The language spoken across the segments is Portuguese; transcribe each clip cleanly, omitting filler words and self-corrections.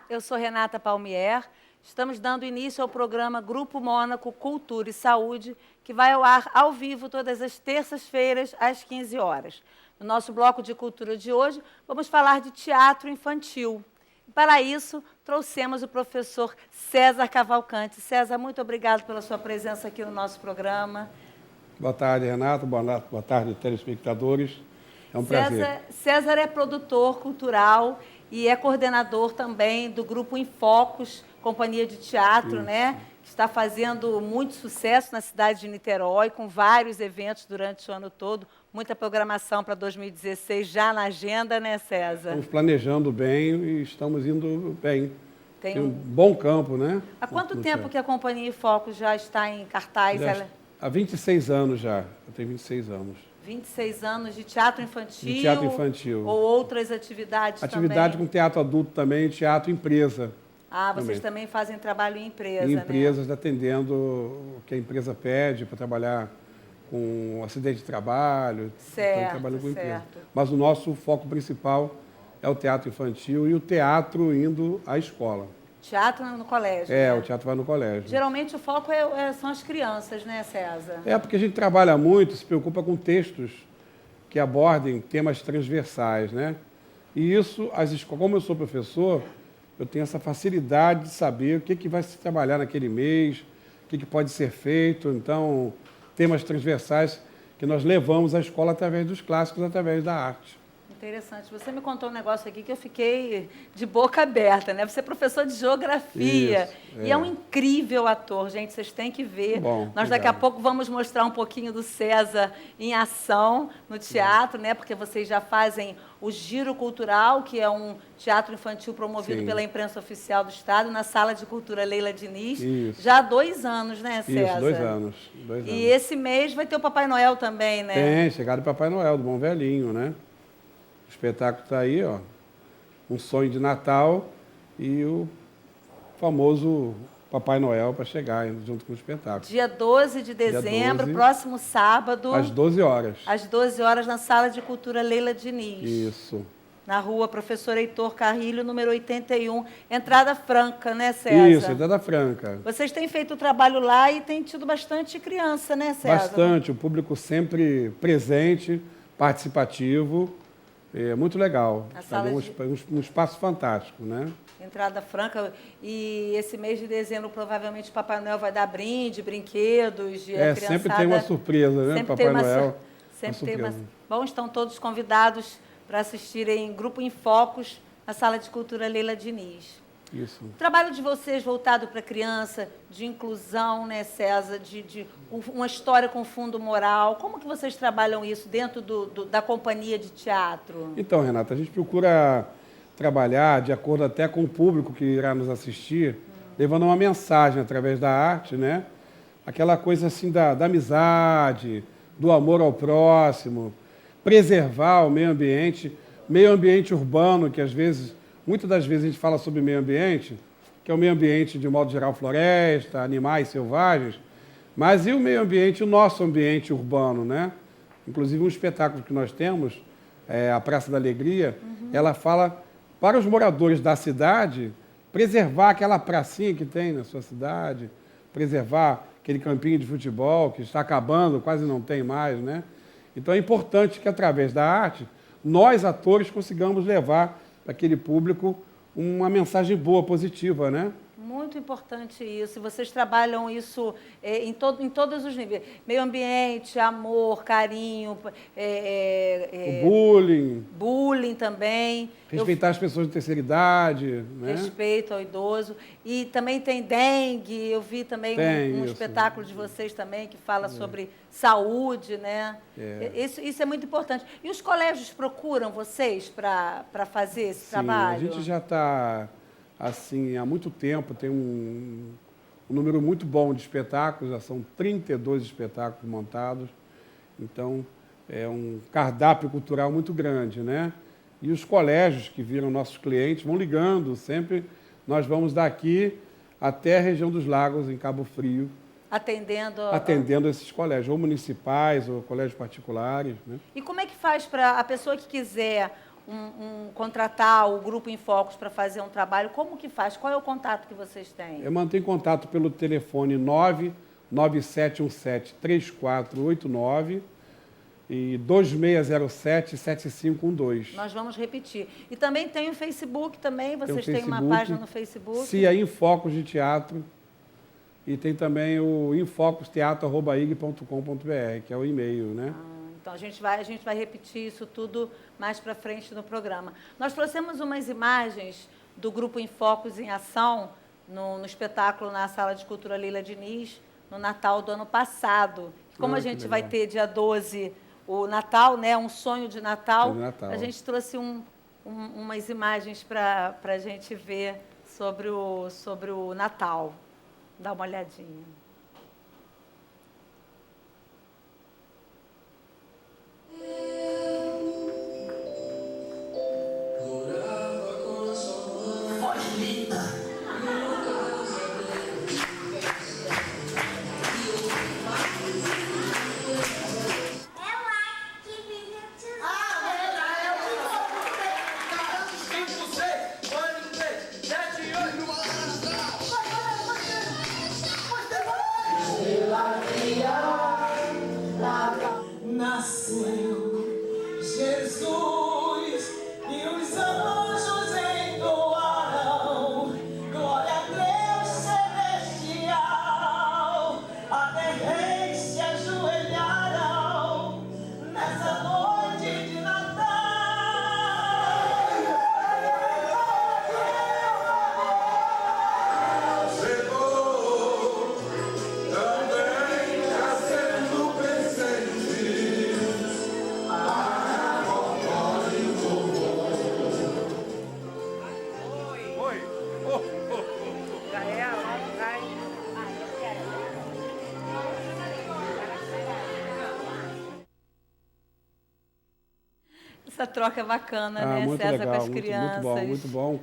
eu sou Renata Palmier. Estamos dando início ao programa Grupo Mônaco Cultura e Saúde, que vai ao ar ao vivo todas as terças-feiras, às 15 horas. No nosso bloco de cultura de hoje, vamos falar de teatro infantil. Para isso, trouxemos o professor César Cavalcante. César, muito obrigado pela sua presença aqui no nosso programa. Boa tarde, Renata. Boa tarde, telespectadores. É um prazer. César é produtor cultural e é coordenador também do Grupo Infocus, companhia de teatro, né? Que está fazendo muito sucesso na cidade de Niterói, com vários eventos durante o ano todo, muita programação para 2016 já na agenda, né, César? Estamos planejando bem e estamos indo bem. Tem um bom campo, né? Há quanto tempo que a companhia Infocus já está em cartaz? Há 26 anos já. Eu tenho 26 anos. 26 anos de teatro infantil? De teatro infantil. Ou outras atividades também? Atividade com teatro adulto também, teatro empresa. Ah, vocês também fazem trabalho em empresa, em empresas, né? Atendendo o que a empresa pede para trabalhar com acidente de trabalho. Certo, trabalhando com empresa. certo. Mas o nosso foco principal é o teatro infantil e o teatro indo à escola. Teatro no colégio, né? o teatro vai no colégio. Geralmente o foco são as crianças, né, César? Porque a gente trabalha muito, se preocupa com textos que abordem temas transversais, né? E isso, as escolas, como eu sou professor, eu tenho essa facilidade de saber o que vai se trabalhar naquele mês, o que pode ser feito. Então, temas transversais que nós levamos à escola através dos clássicos, através da arte. Interessante. Você me contou um negócio aqui que eu fiquei de boca aberta, né? Você é professor de geografia. Isso, e é um incrível ator, gente. Vocês têm que ver. Bom, Nós daqui a pouco vamos mostrar um pouquinho do César em ação no teatro, né? Porque vocês já fazem o Giro Cultural, que é um teatro infantil promovido pela imprensa oficial do Estado, na Sala de Cultura Leila Diniz. Isso. Já há 2 anos, né, César? Isso, 2 anos. 2 anos. E esse mês vai ter o Papai Noel também, né? Tem, chegado o Papai Noel, do Bom Velhinho, né? O espetáculo está aí, ó, um sonho de Natal e o famoso Papai Noel para chegar junto com o espetáculo. Dia 12 de dezembro, 12, próximo sábado. Às 12 horas. Às 12 horas, na Sala de Cultura Leila Diniz. Isso. Na rua Professor Heitor Carrilho, número 81. Entrada franca, né, César? Isso, entrada franca. Vocês têm feito o trabalho lá e têm tido bastante criança, né, César? Bastante, o público sempre presente, participativo. É muito legal. Um espaço fantástico, né? Entrada franca. E esse mês de dezembro, provavelmente, o Papai Noel vai dar brinde, brinquedos. E sempre tem uma surpresa, né, Papai Noel? Sempre tem uma... Bom, estão todos convidados para assistirem Grupo Infocus, na Sala de Cultura Leila Diniz. Isso. O trabalho de vocês voltado para a criança, de inclusão, né, César, de uma história com fundo moral, como que vocês trabalham isso dentro da companhia de teatro? Então, Renata, a gente procura trabalhar de acordo até com o público que irá nos assistir, levando uma mensagem através da arte, né? Aquela coisa assim da amizade, do amor ao próximo, preservar o meio ambiente urbano, que às vezes... Muitas das vezes a gente fala sobre meio ambiente, que é o meio ambiente, de modo geral, floresta, animais selvagens, mas e o meio ambiente, o nosso ambiente urbano, né? Inclusive um espetáculo que nós temos, a Praça da Alegria, ela fala para os moradores da cidade preservar aquela pracinha que tem na sua cidade, preservar aquele campinho de futebol que está acabando, quase não tem mais, né? Então é importante que através da arte, nós atores consigamos levar aquele público uma mensagem boa, positiva, né? Muito importante isso. Vocês trabalham isso em todos os níveis. Meio ambiente, amor, carinho. O bullying. Bullying também. Respeitar as pessoas de terceira idade. Né? Respeito ao idoso. E também tem dengue. Eu vi também um espetáculo de vocês também que fala sobre saúde, né? Isso é muito importante. E os colégios procuram vocês para fazer esse trabalho? A gente já está... Assim, há muito tempo, tem um número muito bom de espetáculos, já são 32 espetáculos montados, então é um cardápio cultural muito grande, né? E os colégios que viram nossos clientes vão ligando sempre, nós vamos daqui até a região dos Lagos, em Cabo Frio, atendendo esses colégios, ou municipais, ou colégios particulares, né? E como é que faz para a pessoa que quiser contratar o Grupo em Focos para fazer um trabalho, como que faz? Qual é o contato que vocês têm? Eu mantenho contato pelo telefone 99717-3489 e 2607-7512. Nós vamos repetir. E também tem o Facebook também, vocês têm uma página no Facebook? CIA Infocos de Teatro. E tem também o infocosteatro@ig.com.br, que é o e-mail, né? Então a gente vai repetir isso tudo mais para frente no programa. Nós trouxemos umas imagens do Grupo em Focos em Ação no espetáculo na Sala de Cultura Leila Diniz, no Natal do ano passado. Como a gente vai ter dia 12 o Natal, né, um sonho de Natal, a gente trouxe umas imagens para a gente ver sobre o Natal. Dá uma olhadinha. Essa troca é bacana, né, muito César, legal, com as crianças. Muito bom, muito bom.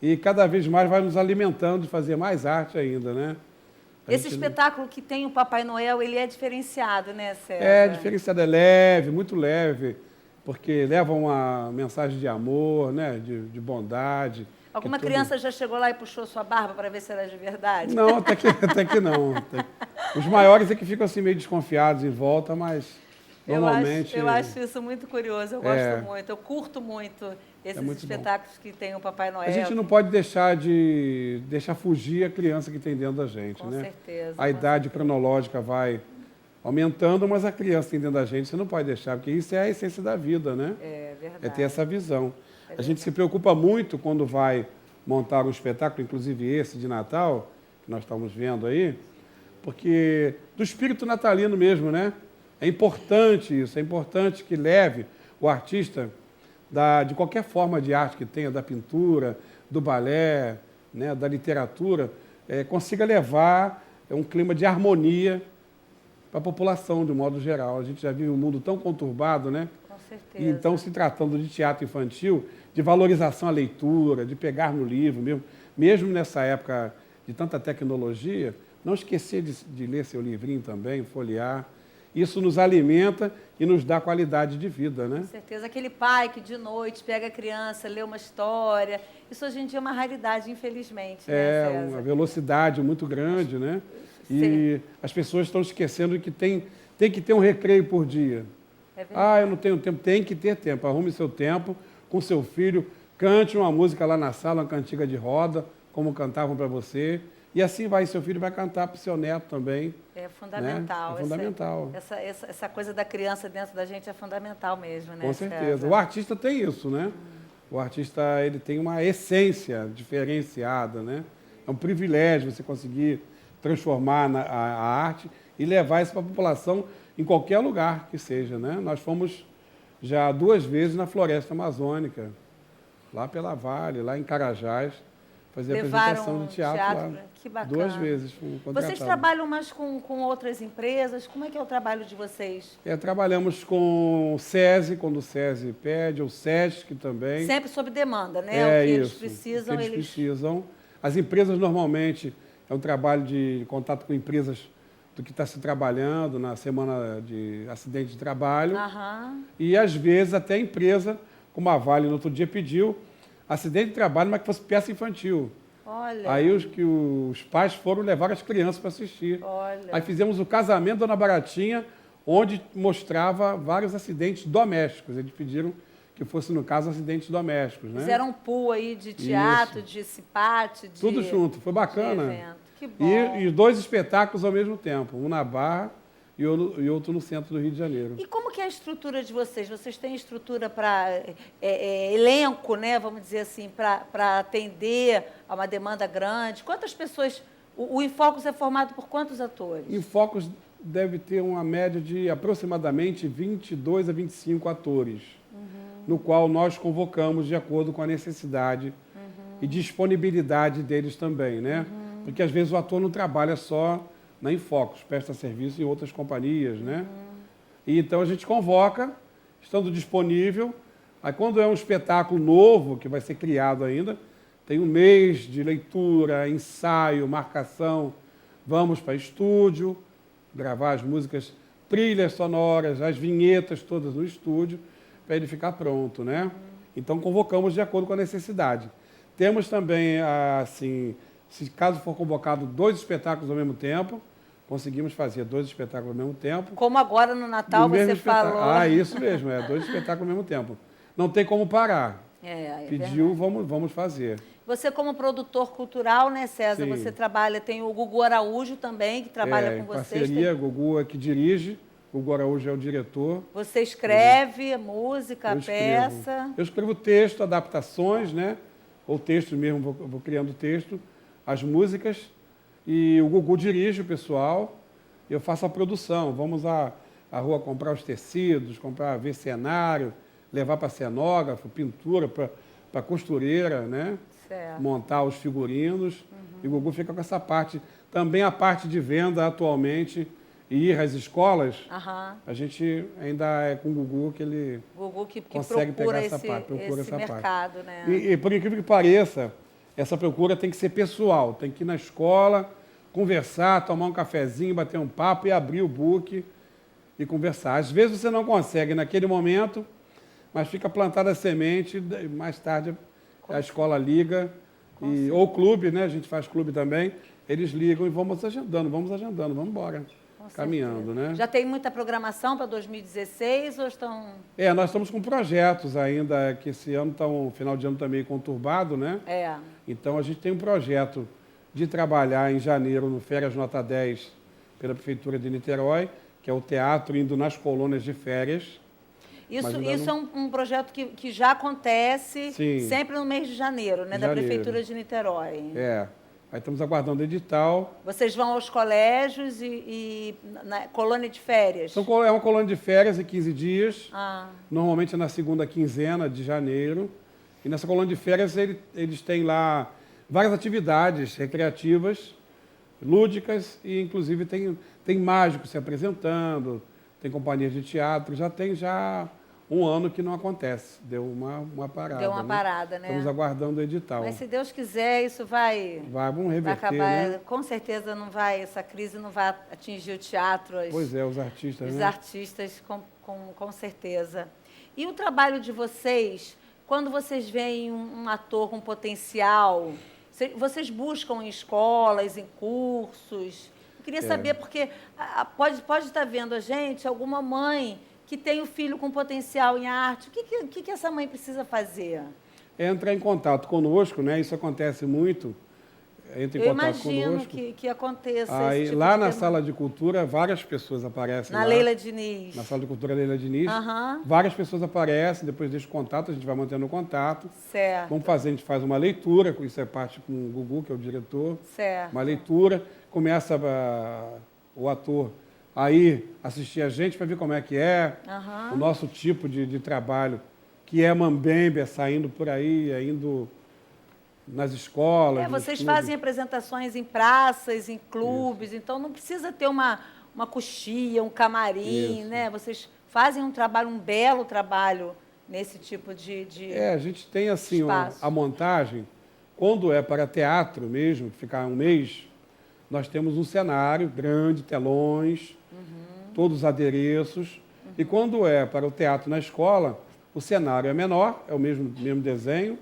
E cada vez mais vai nos alimentando de fazer mais arte ainda, né? Esse espetáculo que tem o Papai Noel, ele é diferenciado, né, César? É diferenciado, é leve, muito leve, porque leva uma mensagem de amor, né, de bondade. Alguma criança já chegou lá e puxou sua barba para ver se era de verdade? Não, até que não. Os maiores é que ficam assim meio desconfiados em volta, mas normalmente... Eu acho isso muito curioso, eu gosto muito, eu curto muito esses espetáculos que tem o Papai Noel. A gente não pode deixar fugir a criança que tem dentro da gente, com né? Certeza, a idade cronológica vai aumentando, mas a criança que tem dentro da gente, você não pode deixar, porque isso é a essência da vida, né? É verdade. É ter essa visão. A gente se preocupa muito quando vai montar um espetáculo, inclusive esse de Natal, que nós estamos vendo aí, porque do espírito natalino mesmo, né? É importante isso, é importante que leve o artista de qualquer forma de arte que tenha, da pintura, do balé, né, da literatura, consiga levar um clima de harmonia para a população, de um modo geral. A gente já vive um mundo tão conturbado, né? Com certeza. E então, se tratando de teatro infantil, de valorização à leitura, de pegar no livro mesmo nessa época de tanta tecnologia, não esquecer de ler seu livrinho também, folhear. Isso nos alimenta e nos dá qualidade de vida, né? Com certeza. Aquele pai que de noite pega a criança, lê uma história. Isso hoje em dia é uma raridade, infelizmente, né, César? Uma velocidade muito grande, né? E as pessoas estão esquecendo que tem que ter um recreio por dia. É verdade. Eu não tenho tempo. Tem que ter tempo. Arrume seu tempo com seu filho, cante uma música lá na sala, uma cantiga de roda, como cantavam para você. E assim seu filho vai cantar para o seu neto também. É fundamental. Né? É fundamental. Essa coisa da criança dentro da gente é fundamental mesmo, né? Com certeza. César? O artista tem isso, né? O artista ele tem uma essência diferenciada, né? É um privilégio você conseguir transformar a arte e levar isso para a população em qualquer lugar que seja, né? Nós fomos já 2 vezes na Floresta Amazônica, lá pela Vale, lá em Carajás, fazer apresentação de teatro lá. Que bacana. 2 vezes. Vocês trabalham mais com outras empresas? Como é que é o trabalho de vocês? Trabalhamos com o SESI, quando o SESI pede, o SESC também. Sempre sob demanda, né? O que eles precisam. O que eles precisam. As empresas, normalmente, é um trabalho de contato com empresas do que está se trabalhando na semana de acidente de trabalho. Aham. E, às vezes, até a empresa como a Vale no outro dia pediu, acidente de trabalho, mas que fosse peça infantil. Olha. Aí os pais foram levar as crianças para assistir. Olha. Aí fizemos o casamento da Dona Baratinha, onde mostrava vários acidentes domésticos. Eles pediram que fosse, no caso, acidentes domésticos. Né? Fizeram um pool aí de teatro, de cipate, de... Tudo junto, foi bacana. De evento. Que bom. E 2 espetáculos ao mesmo tempo, um na Barra e outro no centro do Rio de Janeiro. E como que é a estrutura de vocês? Vocês têm estrutura para elenco, né, vamos dizer assim, para atender a uma demanda grande? Quantas pessoas... O Infocus é formado por quantos atores? Infocus deve ter uma média de aproximadamente 22 a 25 atores, no qual nós convocamos de acordo com a necessidade e disponibilidade deles também, né? Porque às vezes o ator não trabalha só na Infocus, presta serviço em outras companhias, né? E então a gente convoca, estando disponível. Aí quando é um espetáculo novo, que vai ser criado ainda, tem um mês de leitura, ensaio, marcação, vamos para estúdio, gravar as músicas, trilhas sonoras, as vinhetas todas no estúdio, para ele ficar pronto, né? Então convocamos de acordo com a necessidade. Temos também, assim, se caso for convocado 2 espetáculos ao mesmo tempo, conseguimos fazer 2 espetáculos ao mesmo tempo. Como agora no Natal você falou. Isso mesmo, 2 espetáculos ao mesmo tempo. Não tem como parar. Pediu, vamos fazer. Você como produtor cultural, né, César? Sim. Você trabalha, tem o Gugu Araújo também, que trabalha com vocês. Parceria, Gugu é que dirige, o Gugu Araújo é o diretor. Você escreve a música, a peça? Eu escrevo texto, adaptações, né? Ou texto mesmo, vou criando texto, as músicas, e o Gugu dirige o pessoal, eu faço a produção. Vamos à rua comprar os tecidos, ver cenário, levar para cenógrafo, pintura, para costureira, né? Certo. Montar os figurinos. E o Gugu fica com essa parte. Também a parte de venda atualmente, e ir às escolas, a gente ainda é com o Gugu que ele consegue pegar essa parte, procura essa mercado, parte. Né? E por incrível que pareça, essa procura tem que ser pessoal, tem que ir na escola, conversar, tomar um cafezinho, bater um papo e abrir o book e conversar. Às vezes você não consegue naquele momento, mas fica plantada a semente, e mais tarde a escola liga, ou o clube, né? A gente faz clube também, eles ligam e vamos agendando, vamos embora. Caminhando, né? Já tem muita programação para 2016 ou estão... Nós estamos com projetos ainda, que esse ano o final de ano está meio conturbado, né? Então a gente tem um projeto de trabalhar em janeiro no Férias Nota 10 pela Prefeitura de Niterói, que é o teatro indo nas colônias de férias. Isso é um projeto que já acontece sempre no mês de janeiro, né? Da Prefeitura de Niterói. Aí estamos aguardando o edital. Vocês vão aos colégios na colônia de férias? É uma colônia de férias em 15 dias. Normalmente é na segunda quinzena de janeiro. E nessa colônia de férias eles têm lá várias atividades recreativas, lúdicas, e inclusive tem mágicos se apresentando, tem companhias de teatro, já tem um ano que não acontece. Deu uma parada. Deu uma parada, né? Estamos aguardando o edital. Mas se Deus quiser, isso vamos reverter, vai acabar. né? Com certeza essa crise não vai atingir o teatro. Pois é, os artistas, Os artistas, com certeza. E o trabalho de vocês, quando vocês veem um ator com potencial, vocês buscam em escolas, em cursos? Eu queria saber, porque pode estar vendo a gente alguma mãe que tem o filho com potencial em arte. O que essa mãe precisa fazer? Entrar em contato conosco, né? Isso acontece muito. Entra em contato conosco. Eu imagino que aconteça Aí, esse tipo lá de na sala de cultura, várias pessoas aparecem Na lá. Leila Diniz. Na sala de cultura Leila Diniz. Várias pessoas aparecem, depois deixa o contato, a gente vai mantendo o contato. Certo. A gente faz uma leitura, isso é parte com o Gugu, que é o diretor. Certo. Uma leitura, começa o ator aí assistir a gente para ver como é que é, o nosso tipo de trabalho, que é mambembe, saindo por aí, indo nas escolas. Vocês fazem apresentações em praças, em clubes, então não precisa ter uma coxia, um camarim, né? Vocês fazem um belo trabalho nesse tipo de a gente tem assim espaço. A montagem, quando é para teatro mesmo, ficar um mês, nós temos um cenário grande, telões, todos os adereços. E quando é para o teatro na escola, O cenário é menor, é o mesmo desenho,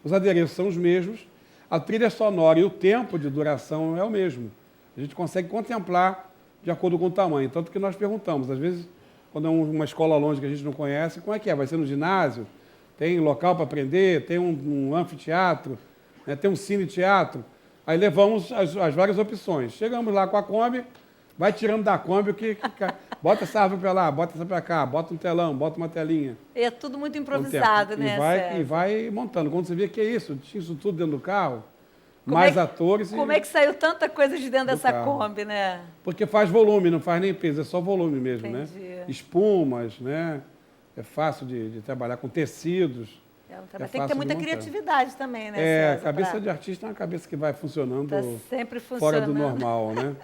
os adereços são os mesmos, a trilha sonora e o tempo de duração é o mesmo. A gente consegue contemplar de acordo com o tamanho. Tanto que nós perguntamos, às vezes, quando é uma escola longe que a gente não conhece, como é que é? Vai ser no ginásio? Tem local para aprender? Tem um anfiteatro? Né? Tem um cine-teatro? Aí levamos as várias opções. Chegamos lá com a Kombi, vai tirando da Kombi o que bota essa árvore para lá, bota essa para cá, bota um telão, bota uma telinha. E é tudo muito improvisado, né? E vai montando. Quando você vê que é isso, tinha isso tudo dentro do carro, mais atores. Como é que saiu tanta coisa de dentro dessa carro. Kombi, né? Porque faz volume, não faz nem peso, é só volume mesmo, Entendi. né? Espumas, né? É fácil de trabalhar com tecidos. Tem que ter muita criatividade também, né, César? A cabeça de artista é uma cabeça que vai funcionando, sempre fora do normal, né?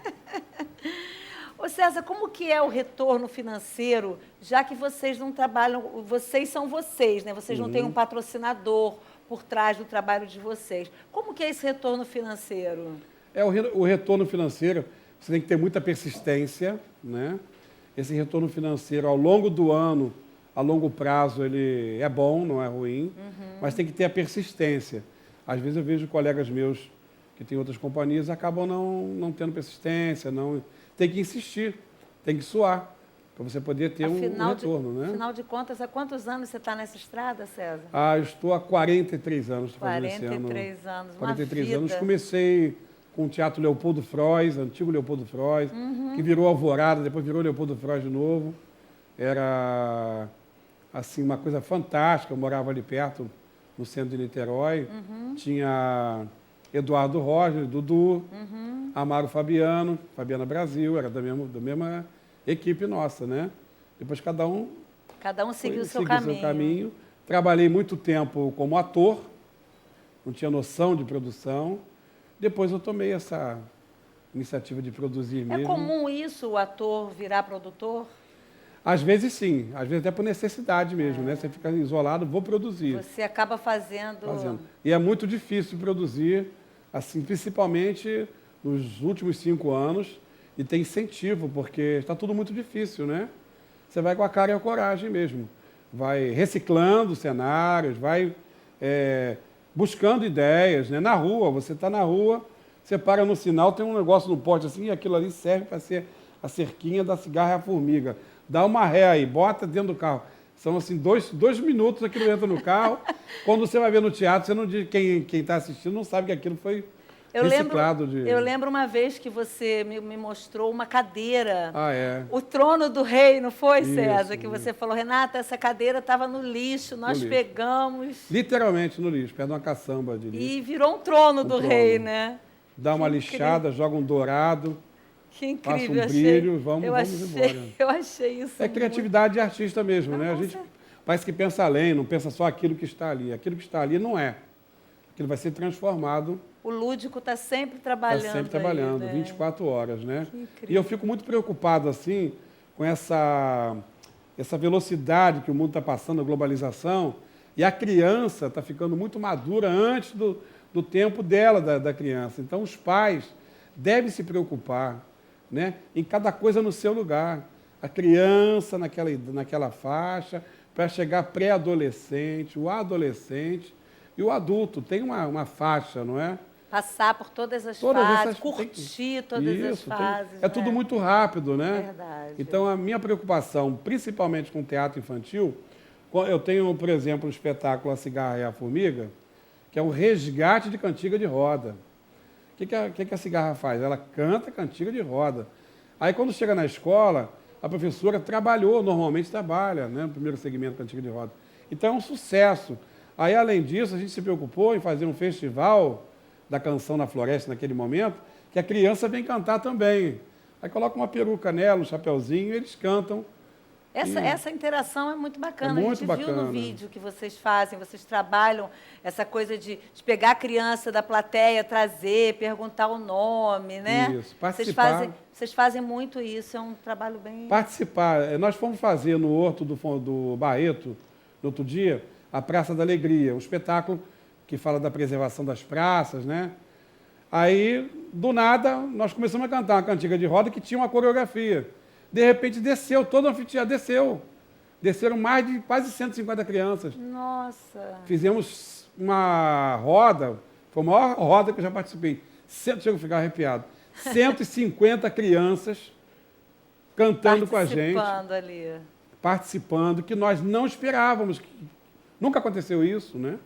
Ô César, como que é o retorno financeiro, já que vocês não trabalham, vocês são vocês, né? Vocês não têm um patrocinador por trás do trabalho de vocês. Como que é esse retorno financeiro? O retorno financeiro, você tem que ter muita persistência, né? Esse retorno financeiro ao longo do ano, a longo prazo, ele é bom, não é ruim, mas tem que ter a persistência. Às vezes eu vejo colegas meus que têm outras companhias acabam não tendo persistência, tem que insistir, tem que suar, para você poder ter um retorno, né? Afinal de contas, há quantos anos você está nessa estrada, César? Eu estou há 43 anos. 43 anos, 43 vida. anos. Comecei com o Teatro Leopoldo Frois, antigo Leopoldo Frois, que virou Alvorada, depois virou Leopoldo Frois de novo. Era, assim, uma coisa fantástica. Eu morava ali perto, no centro de Niterói. Tinha Eduardo Roger, Dudu, Amaro Fabiano, Fabiana Brasil, era da mesma equipe nossa, né? Depois cada um seguiu o seu caminho. Trabalhei muito tempo como ator, não tinha noção de produção. Depois eu tomei essa iniciativa de produzir mesmo. É comum isso, o ator virar produtor? Às vezes sim, às vezes até por necessidade mesmo, né? Você fica isolado, vou produzir. Você acaba fazendo. E é muito difícil produzir, assim, principalmente nos últimos 5 anos, e tem incentivo, porque está tudo muito difícil, né? Você vai com a cara e a coragem mesmo. Vai reciclando cenários, vai buscando ideias, né? Na rua, você está na rua, você para no sinal, tem um negócio no poste assim, e aquilo ali serve para ser a cerquinha da cigarra e a formiga. Dá uma ré aí, bota dentro do carro. São assim, dois minutos aquilo entra no carro. Quando você vai ver no teatro, você não diz, quem está assistindo não sabe que aquilo foi reciclado. Eu lembro uma vez que você me mostrou uma cadeira. O Trono do Rei, não foi, César? Que você falou, Renata, essa cadeira estava no lixo, nós pegamos. Literalmente no lixo, perto de uma caçamba de lixo. E virou um trono do rei, né? Dá uma lixada, joga um dourado. Que incrível, passa um brilho, vamos embora. Eu achei isso. É criatividade de artista mesmo, né? A gente parece que pensa além, não pensa só aquilo que está ali. Aquilo que está ali não é. Aquilo vai ser transformado. O lúdico está sempre trabalhando. Está sempre trabalhando, aí, né? 24 horas, né? Que incrível. E eu fico muito preocupado, assim, com essa velocidade que o mundo está passando, a globalização, e a criança está ficando muito madura antes do tempo dela, da criança. Então, os pais devem se preocupar, né, em cada coisa no seu lugar. A criança naquela faixa, para chegar pré-adolescente, o adolescente e o adulto. Tem uma faixa, não é? Passar por todas as fases, curtir todas as fases. É tudo muito rápido, né? Verdade. Então, a minha preocupação, principalmente com teatro infantil, eu tenho, por exemplo, o espetáculo A Cigarra e a Formiga, que é um resgate de cantiga de roda. O que a cigarra faz? Ela canta cantiga de roda. Aí, quando chega na escola, a professora normalmente trabalha, né, no primeiro segmento cantiga de roda. Então, é um sucesso. Aí, além disso, a gente se preocupou em fazer um festival da canção na floresta naquele momento, que a criança vem cantar também. Aí coloca uma peruca nela, um chapeuzinho, e eles cantam. Essa interação é muito bacana. Muito a gente bacana. Viu no vídeo que vocês fazem, vocês trabalham essa coisa de pegar a criança da plateia, trazer, perguntar o nome, né? Isso, participar. Vocês fazem muito isso, é um trabalho bem... Participar. Nós fomos fazer no Horto do Barreto, no outro dia, a Praça da Alegria, um espetáculo que fala da preservação das praças, né? Aí, do nada, nós começamos a cantar uma cantiga de roda que tinha uma coreografia. De repente, desceu, todo o anfiteatro desceu. Desceram mais de quase 150 crianças. Nossa. Fizemos uma roda, foi a maior roda que eu já participei. Chego a ficar arrepiado. 150 crianças cantando com a gente. Participando ali. Participando, que nós não esperávamos. Nunca aconteceu isso, né?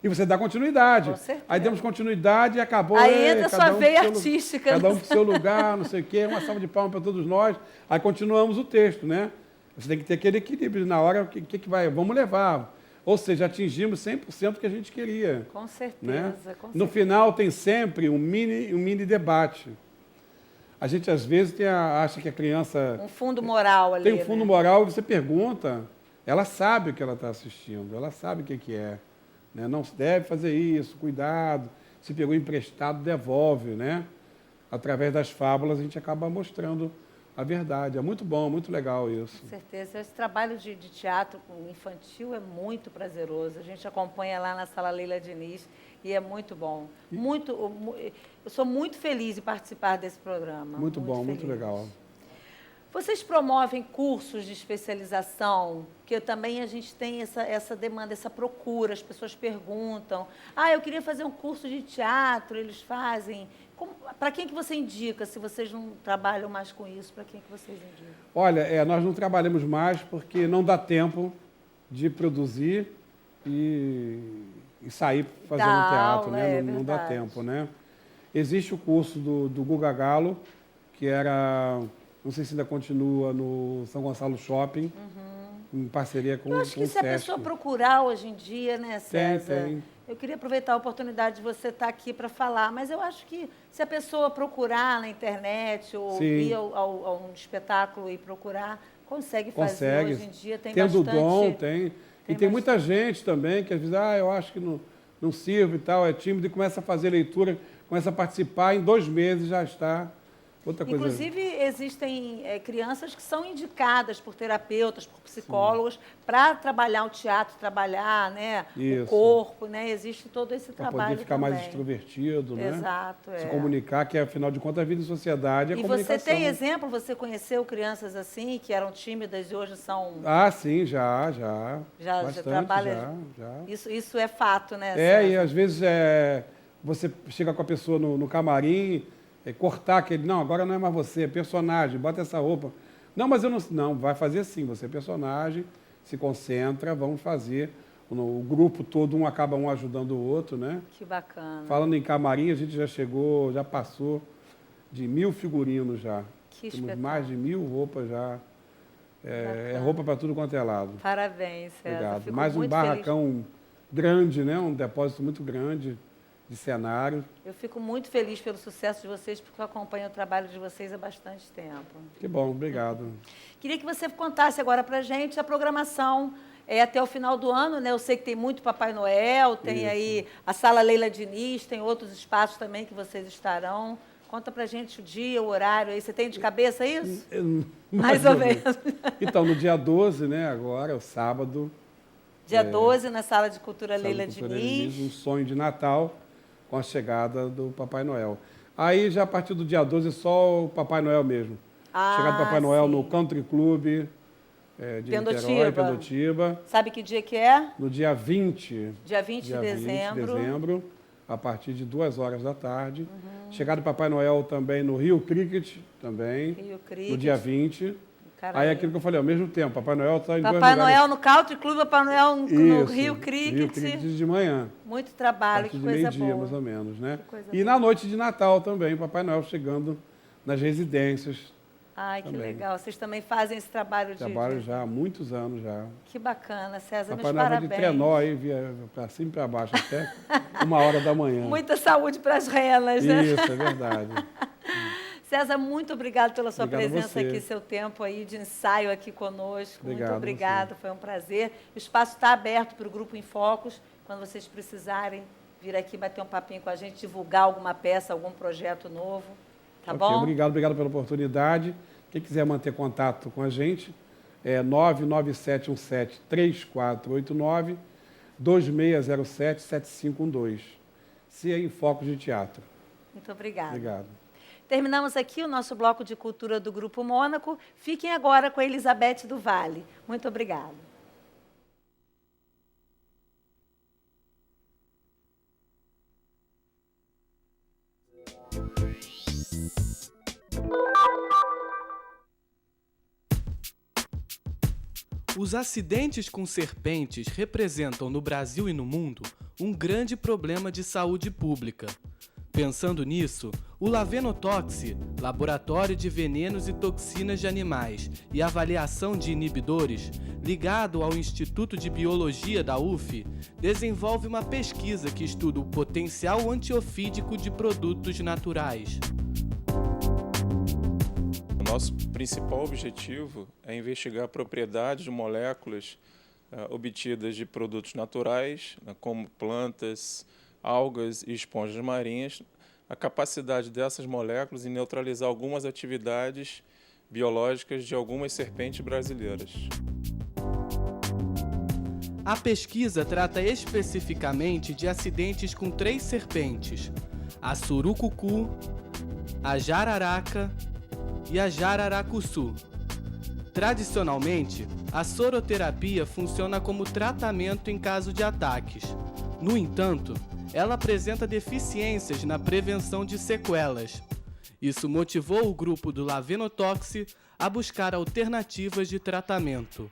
E você dá continuidade. Com certeza. Aí demos continuidade e acabou. Aí entra a sua veia artística. Cada um para o seu lugar, não sei o quê, uma salva de palmas para todos nós. Aí continuamos o texto, né? Você tem que ter aquele equilíbrio na hora, o que vai, vamos levar. Ou seja, atingimos 100% do que a gente queria. Com certeza, né? com No certeza. final tem sempre um mini debate. A gente às vezes acha que a criança... Um fundo moral ali, tem um fundo né? moral, você pergunta, ela sabe o que ela está assistindo, ela sabe o que é. Né? Não se deve fazer isso, cuidado. Se pegou emprestado, devolve, né? Através das fábulas a gente acaba mostrando a verdade. É muito bom, muito legal isso. Com certeza. Esse trabalho de teatro infantil é muito prazeroso. A gente acompanha lá na Sala Leila Diniz e é muito bom. Eu sou muito feliz em participar desse programa. Muito bom, feliz. muito legal. Vocês promovem cursos de especialização? Porque também a gente tem essa demanda, essa procura. As pessoas perguntam, eu queria fazer um curso de teatro, eles fazem. Para quem que você indica, se vocês não trabalham mais com isso, para quem que vocês indicam? Olha, nós não trabalhamos mais porque não dá tempo de produzir e sair fazendo teatro, né? Não dá tempo, né? Existe o curso do Guga Galo, que era, não sei se ainda continua, no São Gonçalo Shopping, em parceria com o Eu acho que com o se a Sesc. pessoa procurar hoje em dia, né, César? Tem. Eu queria aproveitar a oportunidade de você estar aqui para falar, mas eu acho que se a pessoa procurar na internet ou ir a um espetáculo e procurar, consegue fazer. Hoje em dia tem Tendo bastante... dom, tem. E tem muita gente também que às vezes, eu acho que não sirvo e tal, é tímido e começa a fazer leitura, começa a participar, em 2 meses já está. Outra coisa. Inclusive, existem crianças que são indicadas por terapeutas, por psicólogos, para trabalhar o teatro, trabalhar, né, o corpo, né? Existe todo esse trabalho para poder ficar também. mais extrovertido, né? Exato, Se comunicar, que afinal de contas a vida em sociedade é comunicação. E você tem exemplo, você conheceu crianças assim, que eram tímidas e hoje são... Sim, já. Já trabalha... Já. Isso é fato, né? E às vezes você chega com a pessoa no camarim... cortar aquele, não, agora não é mais você, é personagem, bota essa roupa. Não, mas eu não, vai fazer assim, você é personagem, se concentra, vamos fazer. O grupo todo, acaba ajudando o outro, né? Que bacana. Falando em camarim, a gente já passou de 1000 figurinos já. Que Temos mais de 1000 roupas já. É roupa para tudo quanto é lado. Parabéns, César. Obrigado. Fico mais um muito barracão feliz. Grande, né? Um depósito muito grande de cenário. Eu fico muito feliz pelo sucesso de vocês, porque eu acompanho o trabalho de vocês há bastante tempo. Que bom, obrigado. Queria que você contasse agora para a gente a programação até o final do ano, né? Eu sei que tem muito Papai Noel, tem aí a Sala Leila Diniz, tem outros espaços também que vocês estarão. Conta para a gente o dia, o horário aí. Você tem de cabeça isso? Mais ou menos. Então, no dia 12, né, agora, o sábado. Dia 12, na Sala de Cultura Leila Diniz. Um sonho de Natal, com a chegada do Papai Noel. Aí, já a partir do dia 12, é só o Papai Noel mesmo. Chegada do Papai Noel no Country Club de Niterói, Pendotiba. Sabe que dia que é? No dia 20. Dia 20 de dezembro. A partir de 2 horas da tarde. Chegada do Papai Noel também no Rio Cricket, também. Rio Cricket. No dia 20. Aí aquilo que eu falei, ao mesmo tempo, Papai Noel está em 2 lugares. Papai Noel no Country Club, Papai Noel no Rio Cricket. Rio Cricket de manhã. Muito trabalho, que coisa boa. meio-dia, mais ou menos, né? E na noite de Natal também, Papai Noel chegando nas residências. Ai, que legal. Vocês também fazem esse trabalho Trabalho já há muitos anos já. Que bacana, César. Papai Noel vai de trenó aí, via para cima e para baixo, até 1h da manhã. Muita saúde para as renas, né? Isso, é verdade. César, muito obrigado pela sua presença aqui, seu tempo aí de ensaio aqui conosco. Muito obrigado, foi um prazer. O espaço está aberto para o Grupo em Focos, quando vocês precisarem vir aqui bater um papinho com a gente, divulgar alguma peça, algum projeto novo. Tá bom? Obrigado pela oportunidade. Quem quiser manter contato com a gente, é 99717-3489, 2607-7512. Se é em Focos de Teatro. Muito obrigada. Obrigado. Terminamos aqui o nosso bloco de cultura do Grupo Mônaco. Fiquem agora com a Elizabeth do Vale. Muito obrigada. Os acidentes com serpentes representam no Brasil e no mundo um grande problema de saúde pública. Pensando nisso, o Lavenotoxi, Laboratório de Venenos e Toxinas de Animais e Avaliação de Inibidores, ligado ao Instituto de Biologia da UF, desenvolve uma pesquisa que estuda o potencial antiofídico de produtos naturais. Nosso principal objetivo é investigar a propriedade de moléculas obtidas de produtos naturais, como plantas, algas e esponjas marinhas, a capacidade dessas moléculas em neutralizar algumas atividades biológicas de algumas serpentes brasileiras. A pesquisa trata especificamente de acidentes com 3 serpentes, a surucucu, a jararaca e a jararacuçu. Tradicionalmente, a soroterapia funciona como tratamento em caso de ataques. No entanto, ela apresenta deficiências na prevenção de sequelas. Isso motivou o grupo do Lavenotoxi a buscar alternativas de tratamento.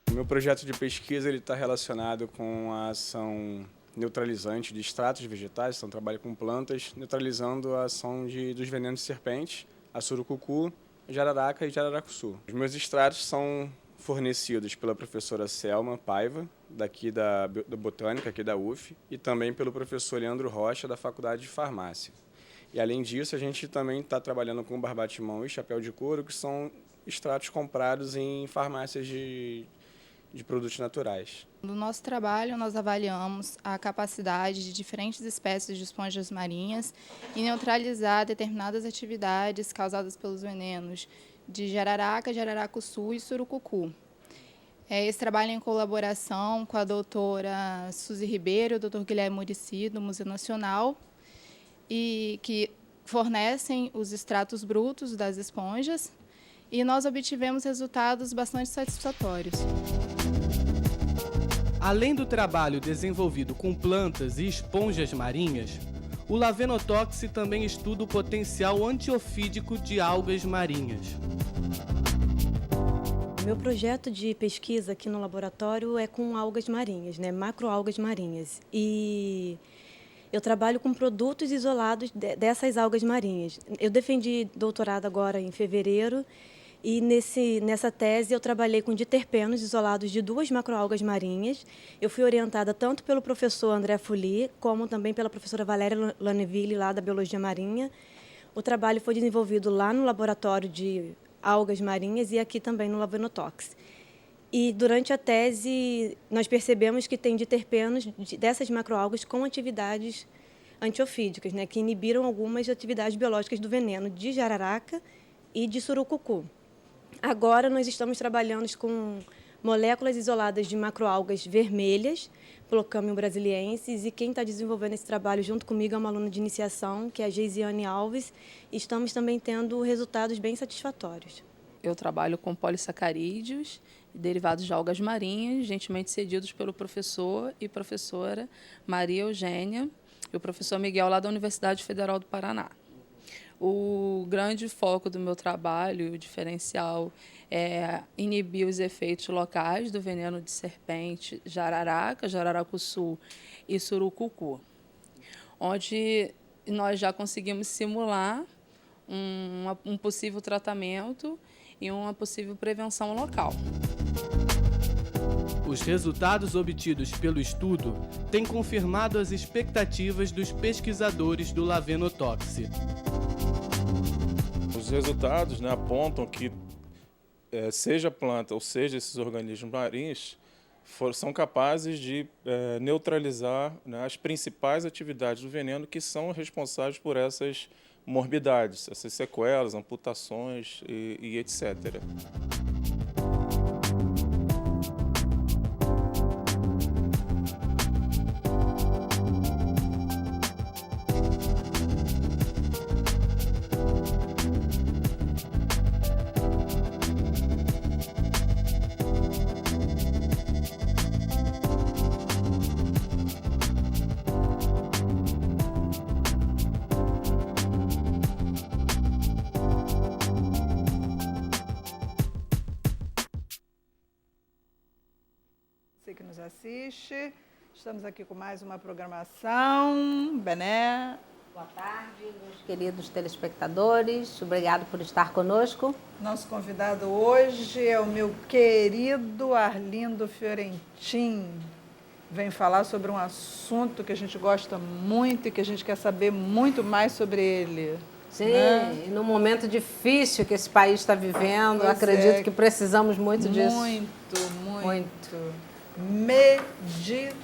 O meu projeto de pesquisa está relacionado com a ação neutralizante de extratos vegetais, então trabalho com plantas, neutralizando a ação dos venenos de serpentes, a surucucu, a jararaca e jararacuçu. Os meus extratos são fornecidos pela professora Selma Paiva, daqui da Botânica, aqui da UF, e também pelo professor Leandro Rocha, da Faculdade de Farmácia. E, além disso, a gente também está trabalhando com barbatimão e chapéu de couro, que são extratos comprados em farmácias de produtos naturais. No nosso trabalho, nós avaliamos a capacidade de diferentes espécies de esponjas marinhas em neutralizar determinadas atividades causadas pelos venenos de jararaca, jararacuçu e surucucu. Esse trabalho é em colaboração com a doutora Suzy Ribeiro e o doutor Guilherme Muricy, do Museu Nacional, e que fornecem os extratos brutos das esponjas, e nós obtivemos resultados bastante satisfatórios. Além do trabalho desenvolvido com plantas e esponjas marinhas, o Lavenotoxi também estuda o potencial antiofídico de algas marinhas. Meu projeto de pesquisa aqui no laboratório é com algas marinhas, macroalgas marinhas. E eu trabalho com produtos isolados dessas algas marinhas. Eu defendi doutorado agora em fevereiro e nessa tese eu trabalhei com diterpenos isolados de 2 macroalgas marinhas. Eu fui orientada tanto pelo professor André Fuli, como também pela professora Valéria Laneville, lá da Biologia Marinha. O trabalho foi desenvolvido lá no laboratório de algas marinhas e aqui também no Lavenotoxi. E durante a tese nós percebemos que tem diterpenos dessas macroalgas com atividades antiofídicas, que inibiram algumas atividades biológicas do veneno de jararaca e de surucucu. Agora nós estamos trabalhando com moléculas isoladas de macroalgas vermelhas, Plocamium brasiliensis, e quem está desenvolvendo esse trabalho junto comigo é uma aluna de iniciação, que é a Geisiane Alves, e estamos também tendo resultados bem satisfatórios. Eu trabalho com polissacarídeos e derivados de algas marinhas, gentilmente cedidos pelo professor e professora Maria Eugênia e o professor Miguel, lá da Universidade Federal do Paraná. O grande foco do meu trabalho, o diferencial, é inibir os efeitos locais do veneno de serpente jararaca, jararacuçu e surucucu, onde nós já conseguimos simular um possível tratamento e uma possível prevenção local. Os resultados obtidos pelo estudo têm confirmado as expectativas dos pesquisadores do Lavenotoxi. Os resultados apontam que, seja a planta ou seja esses organismos marinhos, são capazes de neutralizar as principais atividades do veneno que são responsáveis por essas morbidades, essas sequelas, amputações e etc. assiste. Estamos aqui com mais uma programação. Bené. Boa tarde, meus queridos telespectadores. Obrigado por estar conosco. Nosso convidado hoje é o meu querido Arlindo Fiorentin. Vem falar sobre um assunto que a gente gosta muito e que a gente quer saber muito mais sobre ele. Sim, né? E num momento difícil que esse país está vivendo, pois acredito que precisamos muito disso. Muito. Meditação.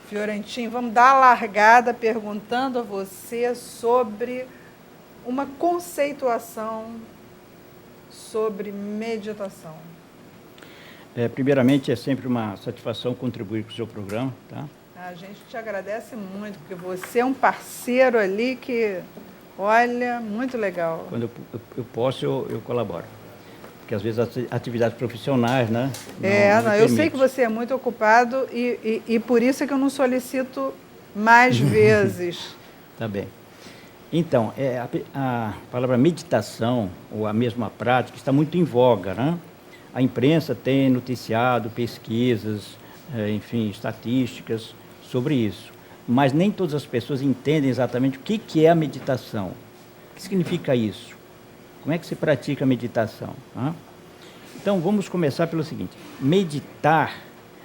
Fiorentin, vamos dar a largada perguntando a você sobre uma conceituação sobre meditação. Primeiramente, é sempre uma satisfação contribuir com o seu programa, tá? A gente te agradece muito, porque você é um parceiro ali que, olha, muito legal. Quando eu posso, eu colaboro. Porque às vezes as atividades profissionais, né? Eu sei que você é muito ocupado e por isso é que eu não solicito mais vezes. Tá bem. Então, a palavra meditação, ou a mesma prática, está muito em voga, né? A imprensa tem noticiado pesquisas, enfim, estatísticas sobre isso. Mas nem todas as pessoas entendem exatamente o que é a meditação. O que significa isso? Como é que se pratica a meditação? Então, vamos começar pelo seguinte. Meditar